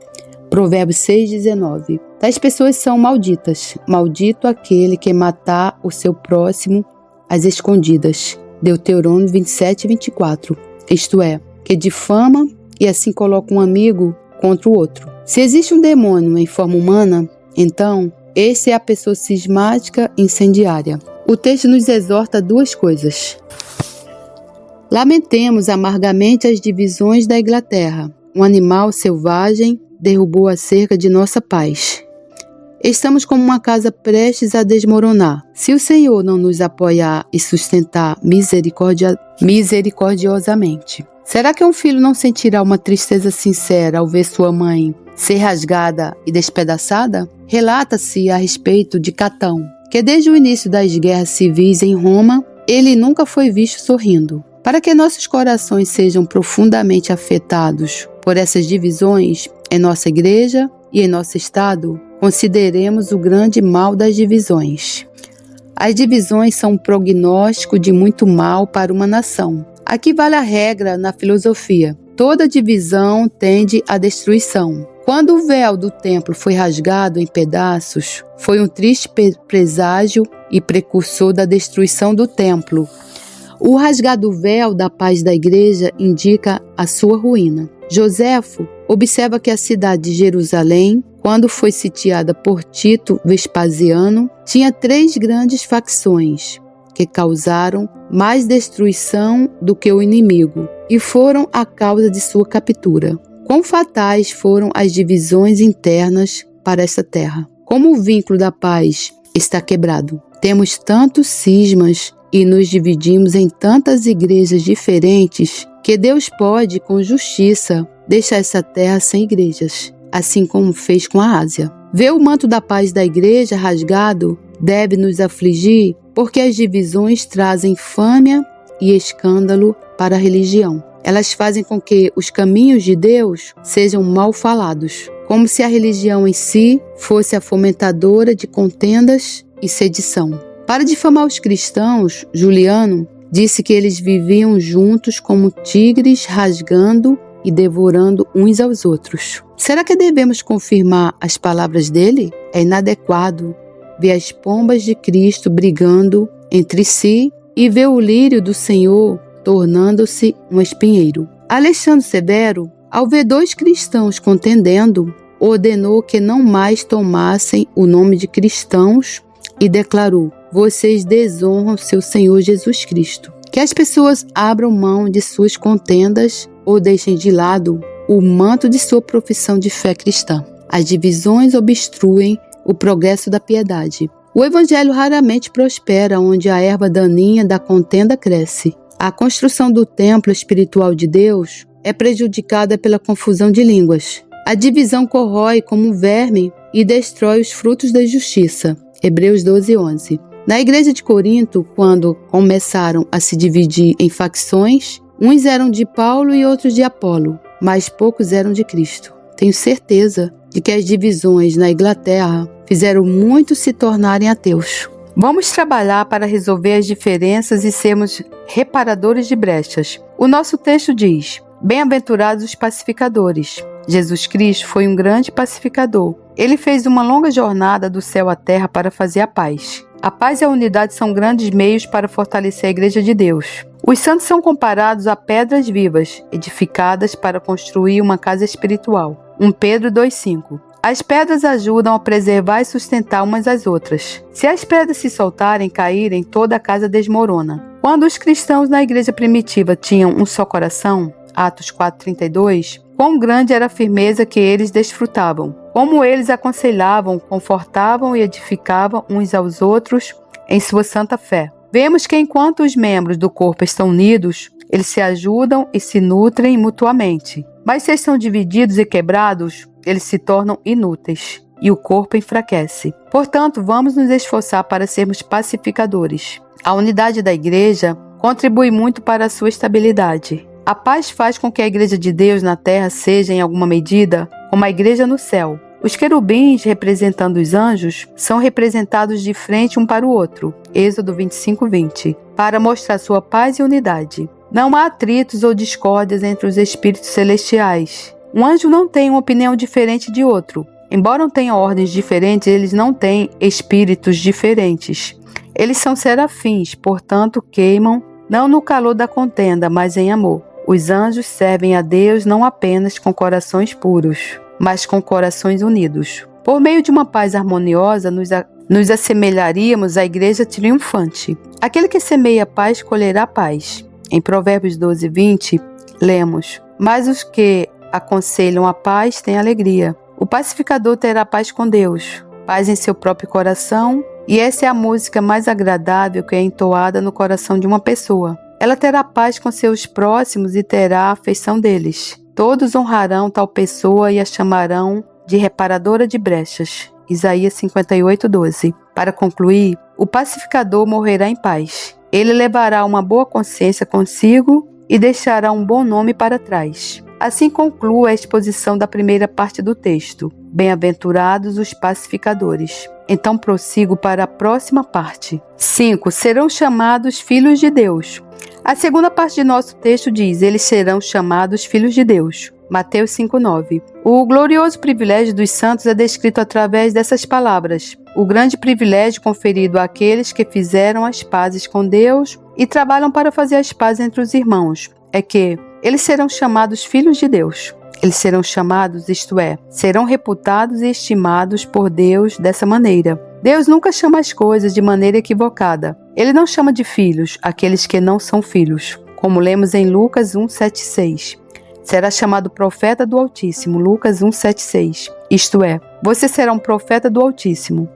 Provérbios 6:19. Tais pessoas são malditas. Maldito aquele que matar o seu próximo às escondidas. Deuteronômio 27:24. Isto é, que difama e assim coloca um amigo contra o outro. Se existe um demônio em forma humana, então esse é a pessoa cismática incendiária. O texto nos exorta a duas coisas. Lamentemos amargamente as divisões da Inglaterra. Um animal selvagem derrubou a cerca de nossa paz. Estamos como uma casa prestes a desmoronar. Se o Senhor não nos apoiar e sustentar misericordiosamente, será que um filho não sentirá uma tristeza sincera ao ver sua mãe ser rasgada e despedaçada? Relata-se a respeito de Catão, que desde o início das guerras civis em Roma, ele nunca foi visto sorrindo. Para que nossos corações sejam profundamente afetados por essas divisões em nossa igreja e em nosso estado, consideremos o grande mal das divisões. As divisões são um prognóstico de muito mal para uma nação. Aqui vale a regra na filosofia: toda divisão tende à destruição. Quando o véu do templo foi rasgado em pedaços, foi um triste presságio e precursor da destruição do templo. O rasgado véu da paz da igreja indica a sua ruína. Joséfo observa que a cidade de Jerusalém, quando foi sitiada por Tito Vespasiano, tinha 3 grandes facções que causaram mais destruição do que o inimigo e foram a causa de sua captura. Quão fatais foram as divisões internas para esta terra! Como o vínculo da paz está quebrado. Temos tantos cismas e nos dividimos em tantas igrejas diferentes que Deus pode, com justiça, deixar essa terra sem igrejas, assim como fez com a Ásia. Ver o manto da paz da igreja rasgado deve nos afligir, porque as divisões trazem infâmia e escândalo para a religião. Elas fazem com que os caminhos de Deus sejam mal falados, como se a religião em si fosse a fomentadora de contendas e sedição. Para difamar os cristãos, Juliano disse que eles viviam juntos como tigres, rasgando e devorando uns aos outros. Será que devemos confirmar as palavras dele? É inadequado ver as pombas de Cristo brigando entre si e ver o lírio do Senhor tornando-se um espinheiro. Alexandre Severo, ao ver dois cristãos contendendo, ordenou que não mais tomassem o nome de cristãos e declarou: vocês desonram seu Senhor Jesus Cristo. Que as pessoas abram mão de suas contendas ou deixem de lado o manto de sua profissão de fé cristã. As divisões obstruem o progresso da piedade. O evangelho raramente prospera onde a erva daninha da contenda cresce. A construção do templo espiritual de Deus é prejudicada pela confusão de línguas. A divisão corrói como um verme e destrói os frutos da justiça. Hebreus 12:11. Na igreja de Corinto, quando começaram a se dividir em facções, uns eram de Paulo e outros de Apolo, mas poucos eram de Cristo. Tenho certeza de que as divisões na Inglaterra fizeram muitos se tornarem ateus. Vamos trabalhar para resolver as diferenças e sermos reparadores de brechas. O nosso texto diz: bem-aventurados os pacificadores. Jesus Cristo foi um grande pacificador. Ele fez uma longa jornada do céu à terra para fazer a paz. A paz e a unidade são grandes meios para fortalecer a Igreja de Deus. Os santos são comparados a pedras vivas, edificadas para construir uma casa espiritual. 1 Pedro 2,5. As pedras ajudam a preservar e sustentar umas às outras. Se as pedras se soltarem e caírem, toda a casa desmorona. Quando os cristãos na igreja primitiva tinham um só coração, Atos 4,32, quão grande era a firmeza que eles desfrutavam, como eles aconselhavam, confortavam e edificavam uns aos outros em sua santa fé. Vemos que enquanto os membros do corpo estão unidos, eles se ajudam e se nutrem mutuamente. Mas se estão divididos e quebrados, eles se tornam inúteis e o corpo enfraquece. Portanto, vamos nos esforçar para sermos pacificadores. A unidade da igreja contribui muito para a sua estabilidade. A paz faz com que a igreja de Deus na terra seja, em alguma medida, como a igreja no céu. Os querubins, representando os anjos, são representados de frente um para o outro, Êxodo 25:20, para mostrar sua paz e unidade. Não há atritos ou discórdias entre os espíritos celestiais. Um anjo não tem uma opinião diferente de outro. Embora não tenham ordens diferentes, eles não têm espíritos diferentes. Eles são serafins, portanto queimam, não no calor da contenda, mas em amor. Os anjos servem a Deus não apenas com corações puros, mas com corações unidos. Por meio de uma paz harmoniosa, nos assemelharíamos à igreja triunfante. Aquele que semeia paz colherá paz. Em Provérbios 12:20, lemos: mas os que aconselham a paz têm alegria. O pacificador terá paz com Deus, paz em seu próprio coração, e essa é a música mais agradável que é entoada no coração de uma pessoa. Ela terá paz com seus próximos e terá a afeição deles. Todos honrarão tal pessoa e a chamarão de reparadora de brechas. Isaías 58:12. Para concluir, o pacificador morrerá em paz. Ele levará uma boa consciência consigo e deixará um bom nome para trás. Assim conclui a exposição da primeira parte do texto. Bem-aventurados os pacificadores. Então prossigo para a próxima parte. 5. Serão chamados filhos de Deus. A segunda parte de nosso texto diz: eles serão chamados filhos de Deus. Mateus 5:9. O glorioso privilégio dos santos é descrito através dessas palavras. O grande privilégio conferido àqueles que fizeram as pazes com Deus e trabalham para fazer as pazes entre os irmãos é que eles serão chamados filhos de Deus. Eles serão chamados, isto é, serão reputados e estimados por Deus dessa maneira. Deus nunca chama as coisas de maneira equivocada. Ele não chama de filhos aqueles que não são filhos, como lemos em Lucas 1:7-6. Será chamado profeta do Altíssimo, Lucas 1:7-6. Isto é, você será um profeta do Altíssimo.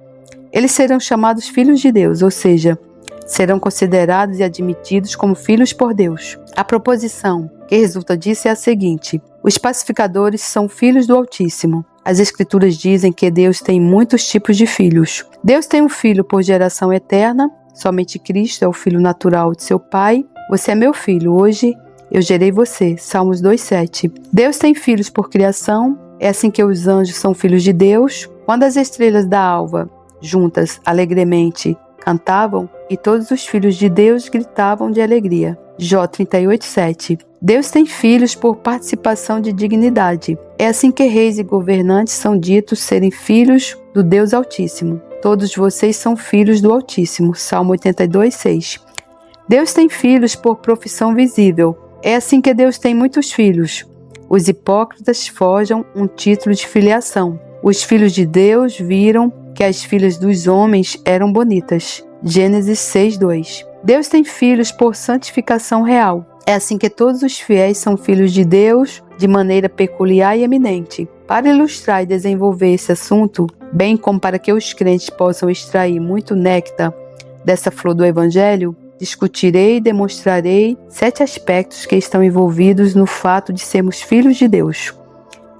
Eles serão chamados filhos de Deus, ou seja, serão considerados e admitidos como filhos por Deus. A proposição que resulta disso é a seguinte: os pacificadores são filhos do Altíssimo. As Escrituras dizem que Deus tem muitos tipos de filhos. Deus tem um filho por geração eterna, somente Cristo é o filho natural de seu Pai. Você é meu filho, hoje eu gerei você. Salmos 2:7. Deus tem filhos por criação, é assim que os anjos são filhos de Deus. Quando as estrelas da alva, juntas alegremente, cantavam, e todos os filhos de Deus gritavam de alegria. Jó 38:7. Deus tem filhos por participação de dignidade. É assim que reis e governantes são ditos serem filhos do Deus Altíssimo. Todos vocês são filhos do Altíssimo. Salmo 82:6. Deus tem filhos por profissão visível. É assim que Deus tem muitos filhos. Os hipócritas forjam um título de filiação. Os filhos de Deus viram que as filhas dos homens eram bonitas. Gênesis 6:2. Deus tem filhos por santificação real. É assim que todos os fiéis são filhos de Deus de maneira peculiar e eminente. Para ilustrar e desenvolver esse assunto, bem como para que os crentes possam extrair muito néctar dessa flor do Evangelho, discutirei e demonstrarei 7 aspectos que estão envolvidos no fato de sermos filhos de Deus.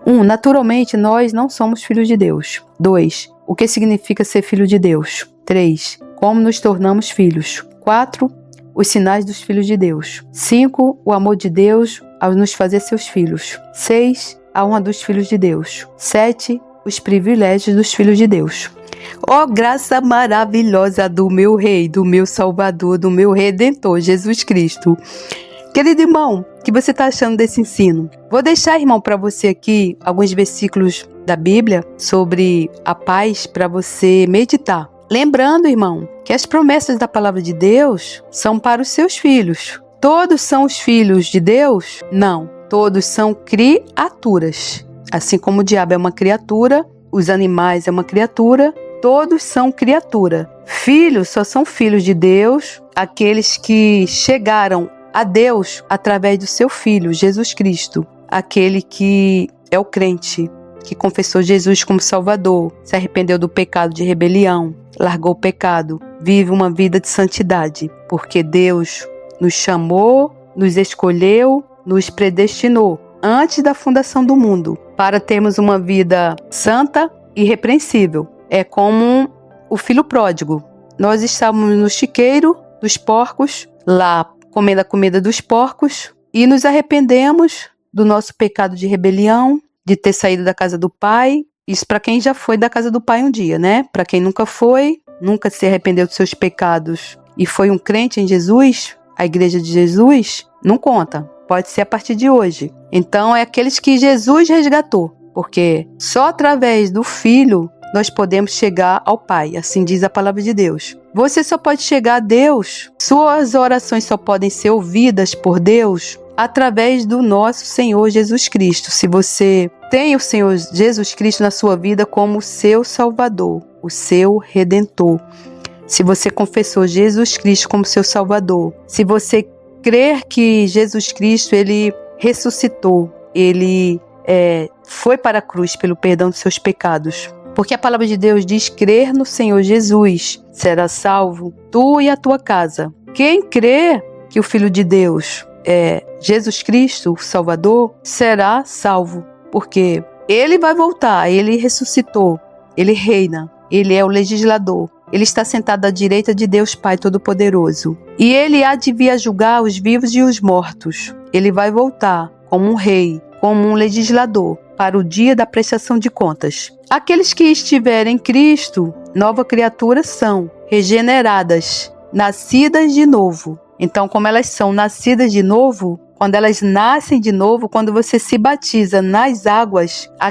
1. Naturalmente, nós não somos filhos de Deus. 2. O que significa ser filho de Deus? 3. Como nos tornamos filhos? 4. Os sinais dos filhos de Deus. 5. O amor de Deus ao nos fazer seus filhos. 6. A honra dos filhos de Deus. 7. Os privilégios dos filhos de Deus. Ó graça maravilhosa do meu Rei, do meu Salvador, do meu Redentor, Jesus Cristo. Querido irmão, o que você está achando desse ensino? Vou deixar, irmão, para você aqui alguns versículos da Bíblia sobre a paz para você meditar. Lembrando, irmão, que as promessas da palavra de Deus são para os seus filhos. Todos são os filhos de Deus? Não. Todos são criaturas. Assim como o diabo é uma criatura, os animais é uma criatura, todos são criatura. Filhos só são filhos de Deus, aqueles que chegaram a Deus através do seu Filho, Jesus Cristo. Aquele que é o crente, que confessou Jesus como Salvador, se arrependeu do pecado de rebelião, largou o pecado, vive uma vida de santidade, porque Deus nos chamou, nos escolheu, nos predestinou antes da fundação do mundo, para termos uma vida santa e irrepreensível. É como o filho pródigo. Nós estávamos no chiqueiro dos porcos, lá comendo a comida dos porcos, e nos arrependemos do nosso pecado de rebelião, de ter saído da casa do Pai. Isso para quem já foi da casa do Pai um dia, né? Para quem nunca foi, nunca se arrependeu dos seus pecados e foi um crente em Jesus, a igreja de Jesus, não conta. Pode ser a partir de hoje. Então, é aqueles que Jesus resgatou, porque só através do Filho nós podemos chegar ao Pai, assim diz a palavra de Deus. Você só pode chegar a Deus, suas orações só podem ser ouvidas por Deus através do nosso Senhor Jesus Cristo. Se você tem o Senhor Jesus Cristo na sua vida como o seu Salvador, o seu Redentor. Se você confessou Jesus Cristo como seu Salvador, se você crer que Jesus Cristo, ele ressuscitou, ele foi para a cruz pelo perdão dos seus pecados. Porque a palavra de Deus diz: crer no Senhor Jesus, será salvo tu e a tua casa. Quem crê que o Filho de Deus é Jesus Cristo, o Salvador, será salvo. Porque ele vai voltar, ele ressuscitou, ele reina, ele é o legislador. Ele está sentado à direita de Deus Pai Todo-Poderoso. E ele há de vir a julgar os vivos e os mortos. Ele vai voltar como um rei, como um legislador, para o dia da prestação de contas. Aqueles que estiverem em Cristo, nova criatura são, regeneradas, nascidas de novo. Então, como elas são nascidas de novo, quando elas nascem de novo, quando você se batiza nas águas, a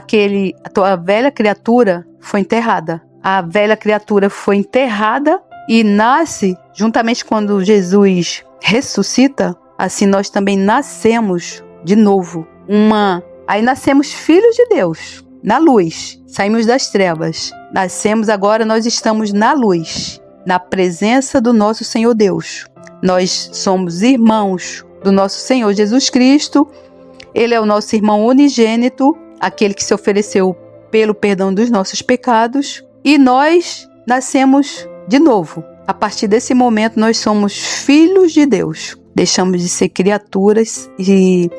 tua velha criatura foi enterrada. A velha criatura foi enterrada e nasce, juntamente quando Jesus ressuscita, assim nós também nascemos de novo. Aí nascemos filhos de Deus, na luz, saímos das trevas. Nascemos agora, nós estamos na luz, na presença do nosso Senhor Deus. Nós somos irmãos do nosso Senhor Jesus Cristo. Ele é o nosso irmão unigênito, aquele que se ofereceu pelo perdão dos nossos pecados. E nós nascemos de novo. A partir desse momento, nós somos filhos de Deus. Deixamos de ser criaturas e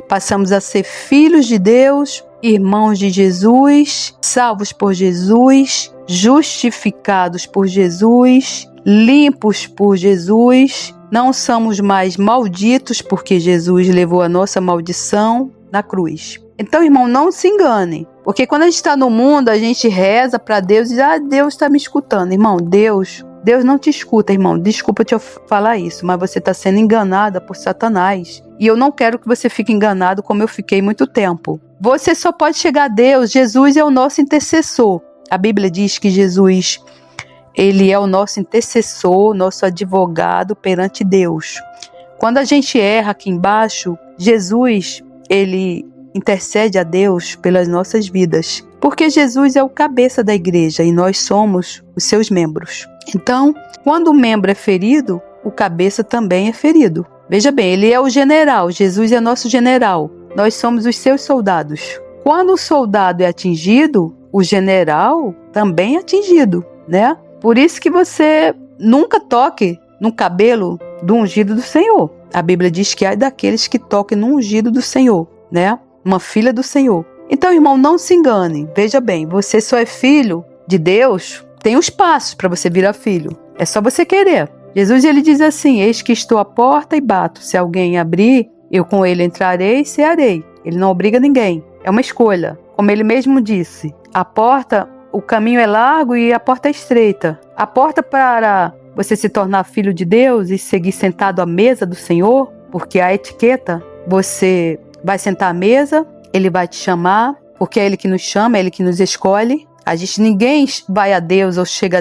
passamos a ser filhos de Deus, irmãos de Jesus, salvos por Jesus, justificados por Jesus, limpos por Jesus. não somos mais malditos, porque Jesus levou a nossa maldição na cruz. Então, irmão, não se engane, porque quando a gente está no mundo, a gente reza para Deus e diz, Deus está me escutando. Irmão, Deus não te escuta, irmão. Desculpa te falar isso, mas você está sendo enganada por Satanás. E eu não quero que você fique enganado como eu fiquei muito tempo. Você só pode chegar a Deus. Jesus é o nosso intercessor. A Bíblia diz que Jesus, ele é o nosso intercessor, nosso advogado perante Deus. Quando a gente erra aqui embaixo, Jesus, ele intercede a Deus pelas nossas vidas. Porque Jesus é o cabeça da igreja e nós somos os seus membros. Então, quando o membro é ferido, o cabeça também é ferido. Veja bem, ele é o general, Jesus é nosso general. Nós somos os seus soldados. Quando o soldado é atingido, o general também é atingido, né? Por isso que você nunca toque no cabelo do ungido do Senhor. A Bíblia diz que há daqueles que toquem no ungido do Senhor, né? Uma filha do Senhor. Então, irmão, não se engane. Veja bem, você só é filho de Deus. Tem os passos para você virar filho. É só você querer. Jesus, ele diz assim, eis que estou à porta e bato. Se alguém abrir, eu com ele entrarei e cearei. Ele não obriga ninguém. É uma escolha. Como ele mesmo disse, a porta, o caminho é largo e a porta é estreita. A porta para você se tornar filho de Deus e seguir sentado à mesa do Senhor, porque a etiqueta, você vai sentar à mesa, ele vai te chamar, porque é ele que nos chama, é ele que nos escolhe. Ninguém vai a Deus ou chega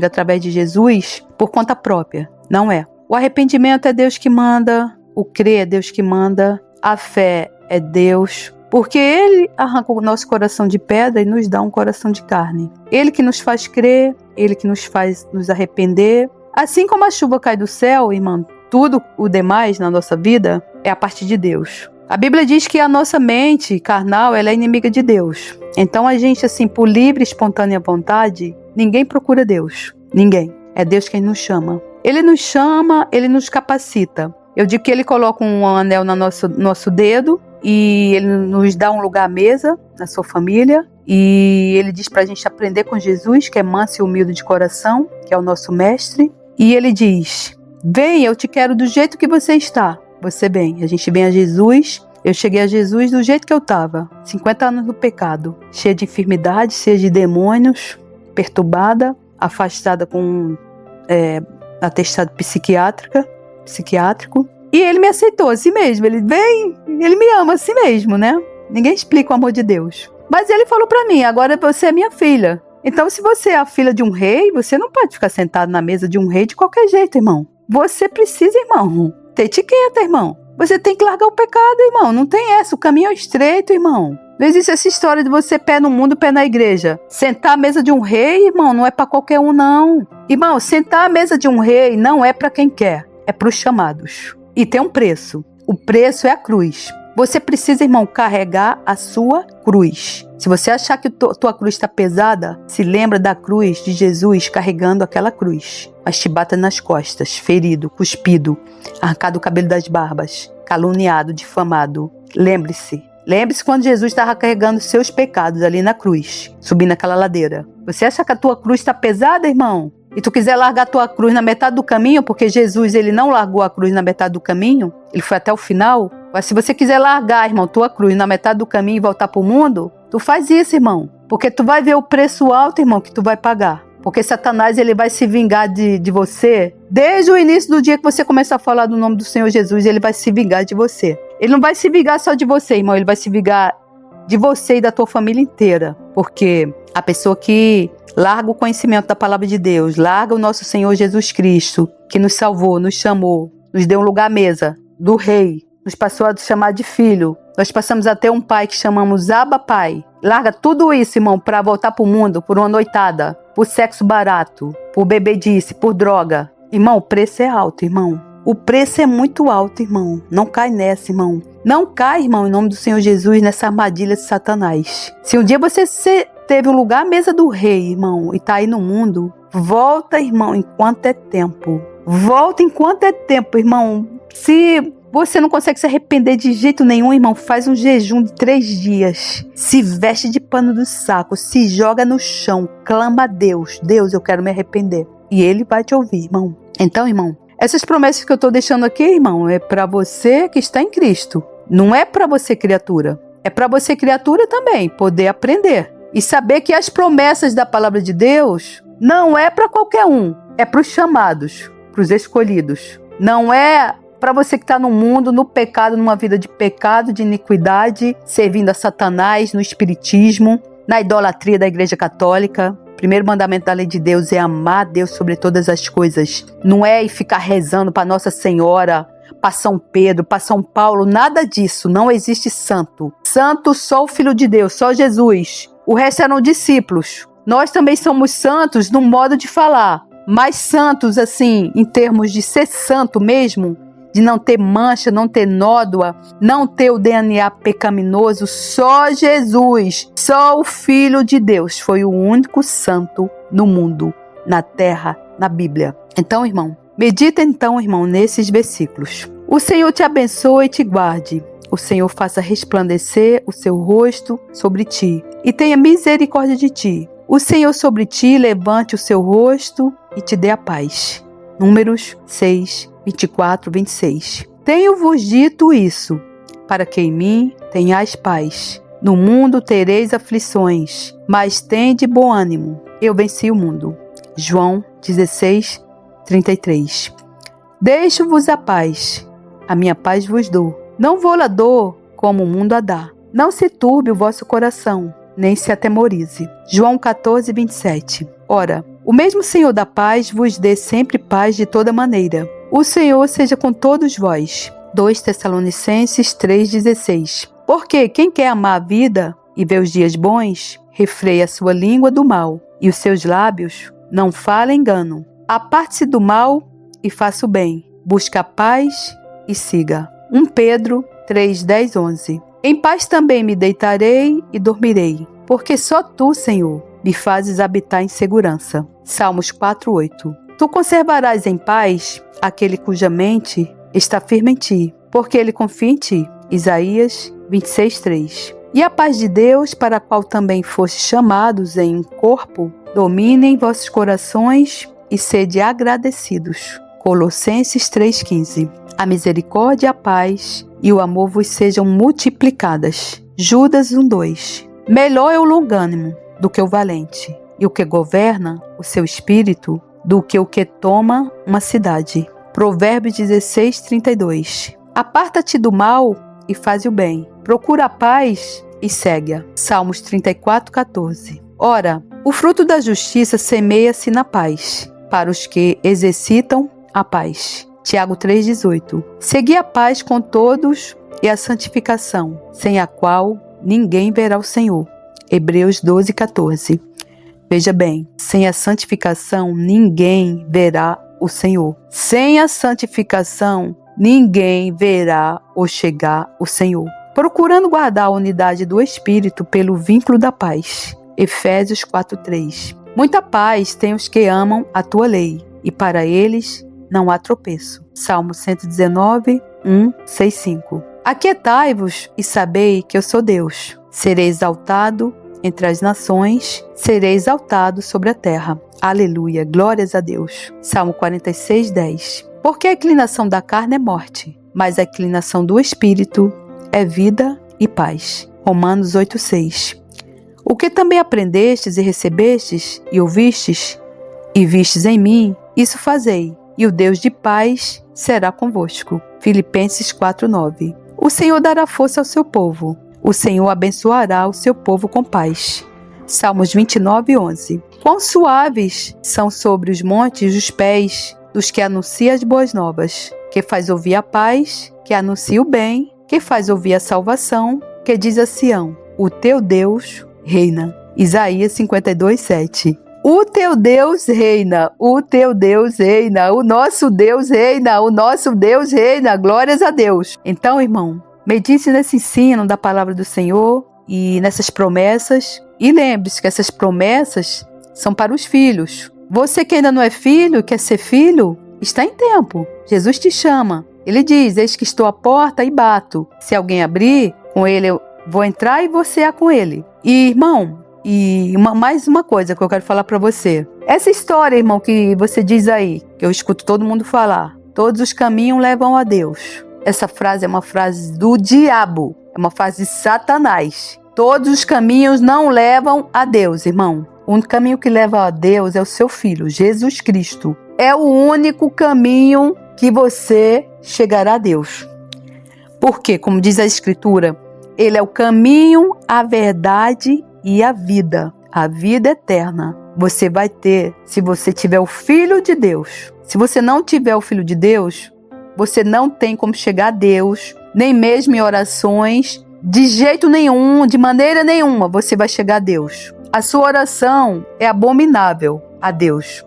através de Jesus por conta própria. Não é. O arrependimento é Deus que manda, o crer é Deus que manda, a fé é Deus, porque ele arranca o nosso coração de pedra e nos dá um coração de carne. Ele que nos faz crer, ele que nos faz nos arrepender. Assim como a chuva cai do céu, irmão, tudo o demais na nossa vida é a partir de Deus. A Bíblia diz que a nossa mente carnal, ela é inimiga de Deus. Então a gente, assim, por livre e espontânea vontade, ninguém procura Deus. Ninguém. É Deus quem nos chama. Ele nos chama, ele nos capacita. Eu digo que ele coloca um anel no nosso dedo e ele nos dá um lugar à mesa na sua família. E ele diz pra gente aprender com Jesus, que é manso e humilde de coração, que é o nosso mestre. E ele diz, vem, eu te quero do jeito que você está. Você bem, a gente vem a Jesus, eu cheguei a Jesus do jeito que eu estava, 50 anos no pecado, cheia de enfermidades, cheia de demônios, perturbada, afastada com atestado psiquiátrico, e ele me aceitou assim mesmo, ele me ama assim mesmo, né? Ninguém explica o amor de Deus. Mas ele falou pra mim, agora você é minha filha. Então se você é a filha de um rei, você não pode ficar sentado na mesa de um rei de qualquer jeito, irmão. Você precisa, irmão, ter etiqueta, irmão. Você tem que largar o pecado, irmão. Não tem essa. O caminho é estreito, irmão. Não existe essa história de você pé no mundo, pé na igreja. Sentar à mesa de um rei, irmão, não é para qualquer um, não. Irmão, sentar à mesa de um rei não é para quem quer. É para os chamados. E tem um preço. O preço é a cruz. Você precisa, irmão, carregar a sua cruz. Se você achar que tua cruz está pesada, se lembra da cruz de Jesus carregando aquela cruz. Mas te bata nas costas, ferido, cuspido, arrancado o cabelo das barbas, caluniado, difamado. Lembre-se quando Jesus estava carregando seus pecados ali na cruz, subindo aquela ladeira. Você acha que a tua cruz está pesada, irmão? E tu quiser largar a tua cruz na metade do caminho, porque Jesus, ele não largou a cruz na metade do caminho, ele foi até o final. Mas se você quiser largar, irmão, tua cruz na metade do caminho e voltar pro mundo, tu faz isso, irmão. Porque tu vai ver o preço alto, irmão, que tu vai pagar. Porque Satanás, ele vai se vingar de você. Desde o início do dia que você começar a falar do nome do Senhor Jesus, ele vai se vingar de você. Ele não vai se vingar só de você, irmão. Ele vai se vingar de você e da tua família inteira. Porque a pessoa que larga o conhecimento da palavra de Deus, larga o nosso Senhor Jesus Cristo, que nos salvou, nos chamou, nos deu um lugar à mesa do rei, nos passou a chamar de filho. Nós passamos a ter um pai que chamamos Abba Pai. Larga tudo isso, irmão, para voltar pro mundo, por uma noitada, por sexo barato, por bebedice, por droga. Irmão, o preço é alto, irmão. O preço é muito alto, irmão. Não cai nessa, irmão. Não cai, irmão, em nome do Senhor Jesus, nessa armadilha de Satanás. Se um dia você teve um lugar à mesa do rei, irmão, e tá aí no mundo, volta, irmão, enquanto é tempo. Volta enquanto é tempo, irmão. Se você não consegue se arrepender de jeito nenhum, irmão, faz um jejum de 3 dias. Se veste de pano do saco, se joga no chão, clama a Deus. Deus, eu quero me arrepender. E ele vai te ouvir, irmão. Então, irmão, Essas promessas que eu estou deixando aqui, irmão, é para você que está em Cristo. Não é para você, criatura. É para você, criatura, também poder aprender e saber que as promessas da palavra de Deus não é para qualquer um. É para os chamados, para os escolhidos. Não é para você que está no mundo, no pecado, numa vida de pecado, de iniquidade, servindo a Satanás, no espiritismo, na idolatria da Igreja Católica. O primeiro mandamento da lei de Deus é amar a Deus sobre todas as coisas. Não é ficar rezando para Nossa Senhora, para São Pedro, para São Paulo, nada disso. Não existe santo. Santo só o Filho de Deus, só Jesus. O resto eram discípulos. Nós também somos santos no modo de falar, mas santos assim, em termos de ser santo mesmo, de não ter mancha, não ter nódoa, não ter o DNA pecaminoso, só Jesus, só o Filho de Deus foi o único santo no mundo, na terra, na Bíblia. Então, irmão, medita então, irmão, nesses versículos. O Senhor te abençoe e te guarde. O Senhor faça resplandecer o seu rosto sobre ti e tenha misericórdia de ti. O Senhor sobre ti levante o seu rosto e te dê a paz. Números 6, 24, 26. Tenho-vos dito isso, para que em mim tenhais paz. No mundo tereis aflições, mas tende bom ânimo. Eu venci o mundo. João 16, 33. Deixo-vos a paz, a minha paz vos dou. Não vou-la dou como o mundo a dá. Não se turbe o vosso coração, nem se atemorize. João 14, 27. Ora, o mesmo Senhor da paz vos dê sempre paz de toda maneira. O Senhor seja com todos vós. 2 Tessalonicenses 3,16. Porque quem quer amar a vida e ver os dias bons, refreia a sua língua do mal, e os seus lábios não fala engano. Aparte-se do mal e faça o bem. Busca a paz e siga. 1 Pedro 3, 10, 11. Em paz também me deitarei e dormirei, porque só tu, Senhor, me fazes habitar em segurança. Salmos 4, 8. Tu conservarás em paz aquele cuja mente está firme em ti, porque ele confia em ti. Isaías 26, 3. E a paz de Deus, para a qual também fostes chamados em um corpo, domine em vossos corações e sede agradecidos. Colossenses 3,15. A misericórdia, a paz e o amor vos sejam multiplicadas. Judas 1,2. Melhor é o longânimo do que o valente, e o que governa o seu espírito do que o que toma uma cidade. Provérbios 16, 32. Aparta-te do mal e faz o bem. Procura a paz e segue-a. Salmos 34, 14. Ora, o fruto da justiça semeia-se na paz, para os que exercitam a paz. Tiago 3,18. Segui a paz com todos e a santificação, sem a qual ninguém verá o Senhor. Hebreus 12, 14. Veja bem, sem a santificação ninguém verá o Senhor. Sem a santificação ninguém verá ou chegar o Senhor. Procurando guardar a unidade do Espírito pelo vínculo da paz. Efésios 4:3. Muita paz tem os que amam a tua lei, e para eles não há tropeço. Salmo 119, 6, 5. Aquietai-vos e sabei que eu sou Deus. Serei exaltado entre as nações, serei exaltado sobre a terra. Aleluia, glórias a Deus. Salmo 46, 10. Porque a inclinação da carne é morte, mas a inclinação do Espírito é vida e paz. Romanos 8, 6. O que também aprendestes e recebestes e ouvistes e vistes em mim, isso fazei, e o Deus de paz será convosco. Filipenses 4, 9. O Senhor dará força ao seu povo. O Senhor abençoará o seu povo com paz. Salmos 29, 11. Quão suaves são sobre os montes os pés dos que anunciam as boas novas, que faz ouvir a paz, que anuncia o bem, que faz ouvir a salvação, que diz a Sião, o teu Deus reina. Isaías 52, 7. O teu Deus reina, o teu Deus reina, o nosso Deus reina, o nosso Deus reina, glórias a Deus. Então, irmão, medite nesse ensino da palavra do Senhor e nessas promessas. E lembre-se que essas promessas são para os filhos. Você que ainda não é filho, quer ser filho, está em tempo. Jesus te chama. Ele diz, eis que estou à porta e bato. Se alguém abrir, com ele eu vou entrar e você é com ele. E, irmão, mais uma coisa que eu quero falar para você. Essa história, irmão, que você diz aí, que eu escuto todo mundo falar. todos os caminhos levam a Deus. Essa frase é uma frase do diabo, é uma frase de Satanás. Todos os caminhos não levam a Deus, irmão. O único caminho que leva a Deus é o seu Filho, Jesus Cristo. É o único caminho que você chegará a Deus. Porque, como diz a Escritura, Ele é o caminho, a verdade e a vida eterna. Você vai ter se você tiver o Filho de Deus. Se você não tiver o Filho de Deus, você não tem como chegar a Deus, nem mesmo em orações, de jeito nenhum, de maneira nenhuma, você vai chegar a Deus. A sua oração é abominável a Deus.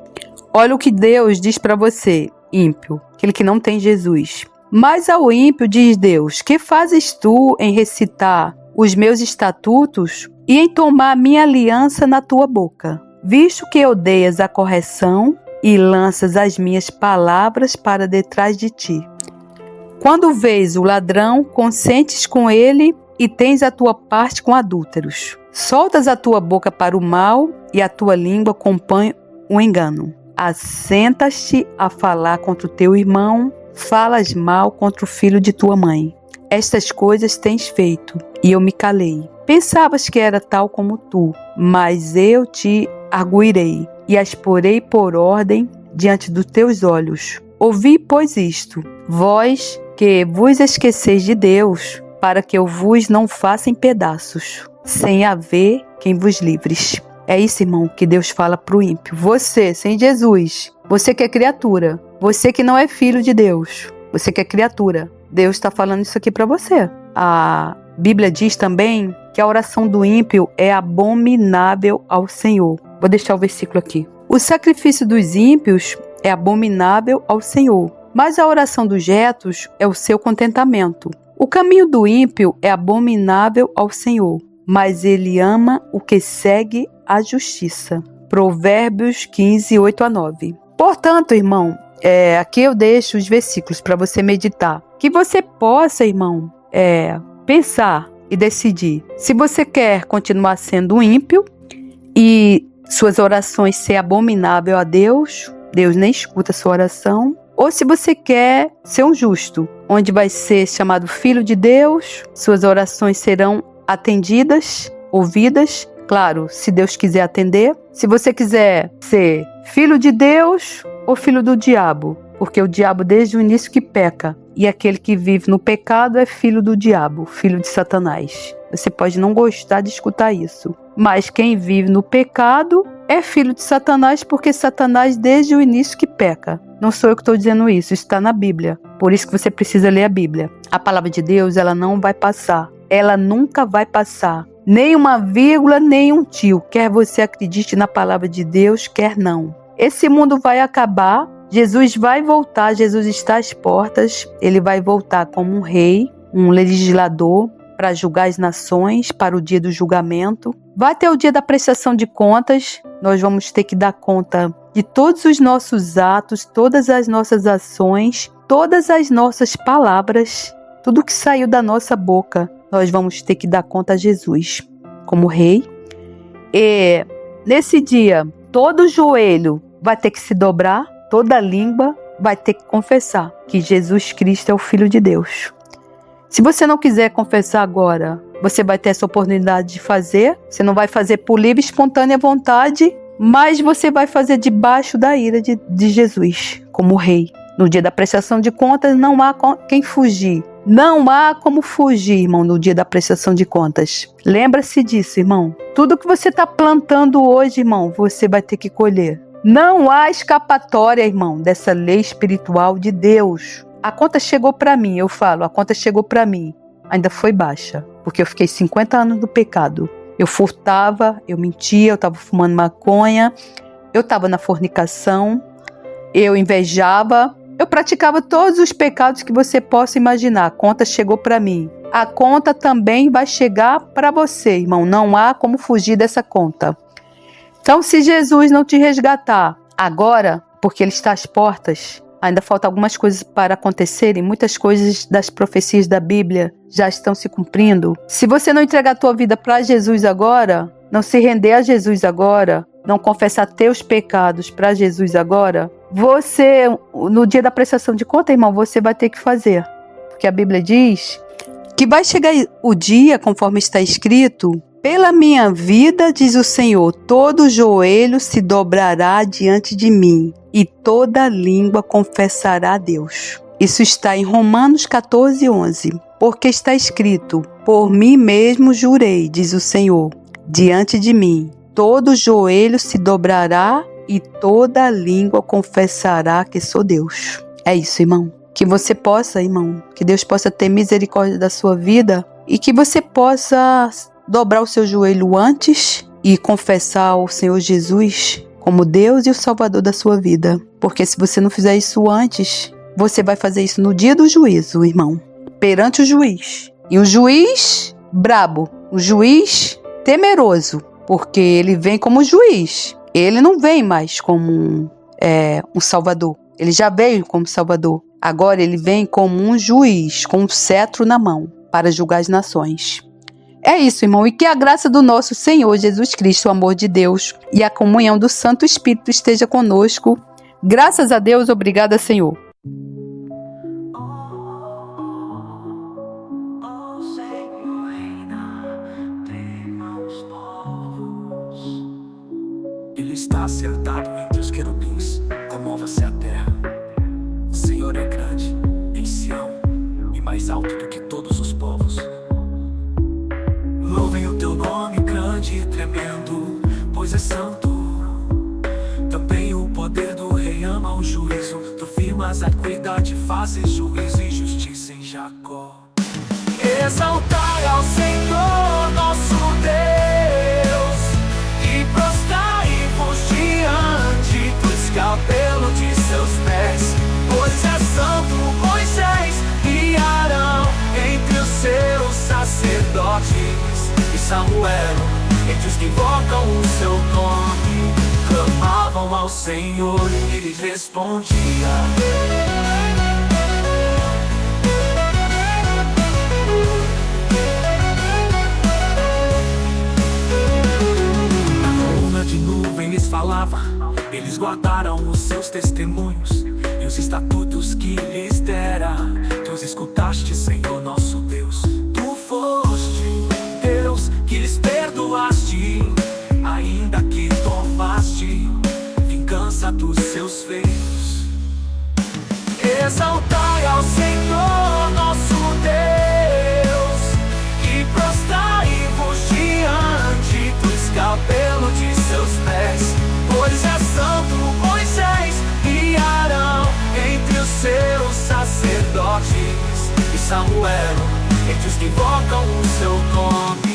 Olha o que Deus diz para você, ímpio, aquele que não tem Jesus. Mas ao ímpio diz Deus: que fazes tu em recitar os meus estatutos e em tomar minha aliança na tua boca? Visto que odeias a correção e lanças as minhas palavras para detrás de ti. Quando vês o ladrão, consentes com ele e tens a tua parte com adúlteros. Soltas a tua boca para o mal e a tua língua compõe o engano. Assentas-te a falar contra o teu irmão, falas mal contra o filho de tua mãe. Estas coisas tens feito, e eu me calei. Pensavas que era tal como tu, mas eu te arguirei, e as porei por ordem diante dos teus olhos. Ouvi, pois, isto, vós que vos esqueceis de Deus, para que eu vos não faça em pedaços, sem haver quem vos livres. É isso, irmão, que Deus fala para o ímpio. Você, sem Jesus, você que é criatura, você que não é filho de Deus, você que é criatura, Deus está falando isso aqui para você. A Bíblia diz também que a oração do ímpio é abominável ao Senhor. Vou deixar o versículo aqui. O sacrifício dos ímpios é abominável ao Senhor, mas a oração dos retos é o seu contentamento. O caminho do ímpio é abominável ao Senhor, mas ele ama o que segue a justiça. Provérbios 15, 8-9. Portanto, irmão, aqui eu deixo os versículos para você meditar. Que você possa, irmão, pensar e decidir. Se você quer continuar sendo um ímpio e suas orações ser abominável a Deus, Deus nem escuta a sua oração. Ou se você quer ser um justo, onde vai ser chamado filho de Deus, suas orações serão atendidas, ouvidas, claro, se Deus quiser atender. Se você quiser ser filho de Deus ou filho do diabo, porque o diabo desde o início que peca, e aquele que vive no pecado é filho do diabo, filho de Satanás. Você pode não gostar de escutar isso, mas quem vive no pecado é filho de Satanás, porque Satanás desde o início que peca. Não sou eu que estou dizendo isso está na Bíblia. Por isso que você precisa ler a Bíblia. A palavra de Deus, ela não vai passar. Ela nunca vai passar. Nem uma vírgula, nem um tio. Quer você acredite na palavra de Deus, quer não. Esse mundo vai acabar. Jesus vai voltar. Jesus está às portas. Ele vai voltar como um rei, um legislador, para julgar as nações, para o dia do julgamento. Vai ter o dia da prestação de contas. Nós vamos ter que dar conta de todos os nossos atos, todas as nossas ações, todas as nossas palavras, tudo que saiu da nossa boca. Nós vamos ter que dar conta a Jesus como rei. E nesse dia, todo joelho vai ter que se dobrar, toda língua vai ter que confessar que Jesus Cristo é o Filho de Deus. Se você não quiser confessar agora, você vai ter essa oportunidade de fazer. Você não vai fazer por livre e espontânea vontade, mas você vai fazer debaixo da ira de Jesus, como rei. No dia da prestação de contas, não há quem fugir. Não há como fugir, irmão, no dia da prestação de contas. Lembra-se disso, irmão. Tudo que você está plantando hoje, irmão, você vai ter que colher. Não há escapatória, irmão, dessa lei espiritual de Deus. A conta chegou para mim, eu falo, a conta chegou para mim. Ainda foi baixa, porque eu fiquei 50 anos no pecado. Eu furtava, eu mentia, eu estava fumando maconha, eu estava na fornicação, eu invejava, eu praticava todos os pecados que você possa imaginar. A conta chegou para mim. A conta também vai chegar para você, irmão. Não há como fugir dessa conta. Então, se Jesus não te resgatar agora, porque Ele está às portas, ainda falta algumas coisas para acontecerem, muitas coisas das profecias da Bíblia já estão se cumprindo. Se você não entregar a tua vida para Jesus agora, não se render a Jesus agora, não confessar teus pecados para Jesus agora, você, no dia da prestação de conta, irmão, você vai ter que fazer. Porque a Bíblia diz que vai chegar o dia, conforme está escrito, pela minha vida, diz o Senhor, todo joelho se dobrará diante de mim e toda língua confessará a Deus. Isso está em Romanos 14:11. Porque está escrito, por mim mesmo jurei, diz o Senhor, diante de mim, todo joelho se dobrará e toda língua confessará que sou Deus. É isso, irmão. Que você possa, irmão, que Deus possa ter misericórdia da sua vida e que você possa dobrar o seu joelho antes e confessar ao Senhor Jesus como Deus e o Salvador da sua vida. Porque se você não fizer isso antes, você vai fazer isso no dia do juízo, irmão, perante o juiz. E um juiz brabo, um juiz temeroso, porque ele vem como juiz. Ele não vem mais como um salvador. Ele já veio como salvador. Agora ele vem como um juiz, com um cetro na mão, para julgar as nações. É isso, irmão, e que a graça do nosso Senhor Jesus Cristo, o amor de Deus e a comunhão do Santo Espírito esteja conosco. Graças a Deus, obrigada, Senhor. Ele está assentado entre os querubins, comova-se a terra. O Senhor é grande em Sião e mais alto do que todos os povos. Louvem o teu nome grande e tremendo, pois é santo. Também o poder do rei ama o juízo. Tu firmas a equidade, fazes juízo e justiça em Jacó. Exaltai ao Senhor nosso Deus e prostrai-vos diante do escabelo de seus pés. Pois é santo Moisés e Arão entre os seus sacerdotes, e Samuel entre os que invocam o seu nome. Clamavam ao Senhor e ele respondia. Eles falavam, eles guardaram os seus testemunhos e os estatutos que lhes dera. Tu os escutaste, Senhor nosso Deus. Tu foste Deus que lhes perdoaste, ainda que tomaste vingança dos seus feitos. Exaltai ao Senhor nosso Deus e prostrai-vos diante do escabelo de seus pés. Pois é santo Moisés e Arão entre os seus sacerdotes, e Samuel entre os que invocam o seu nome.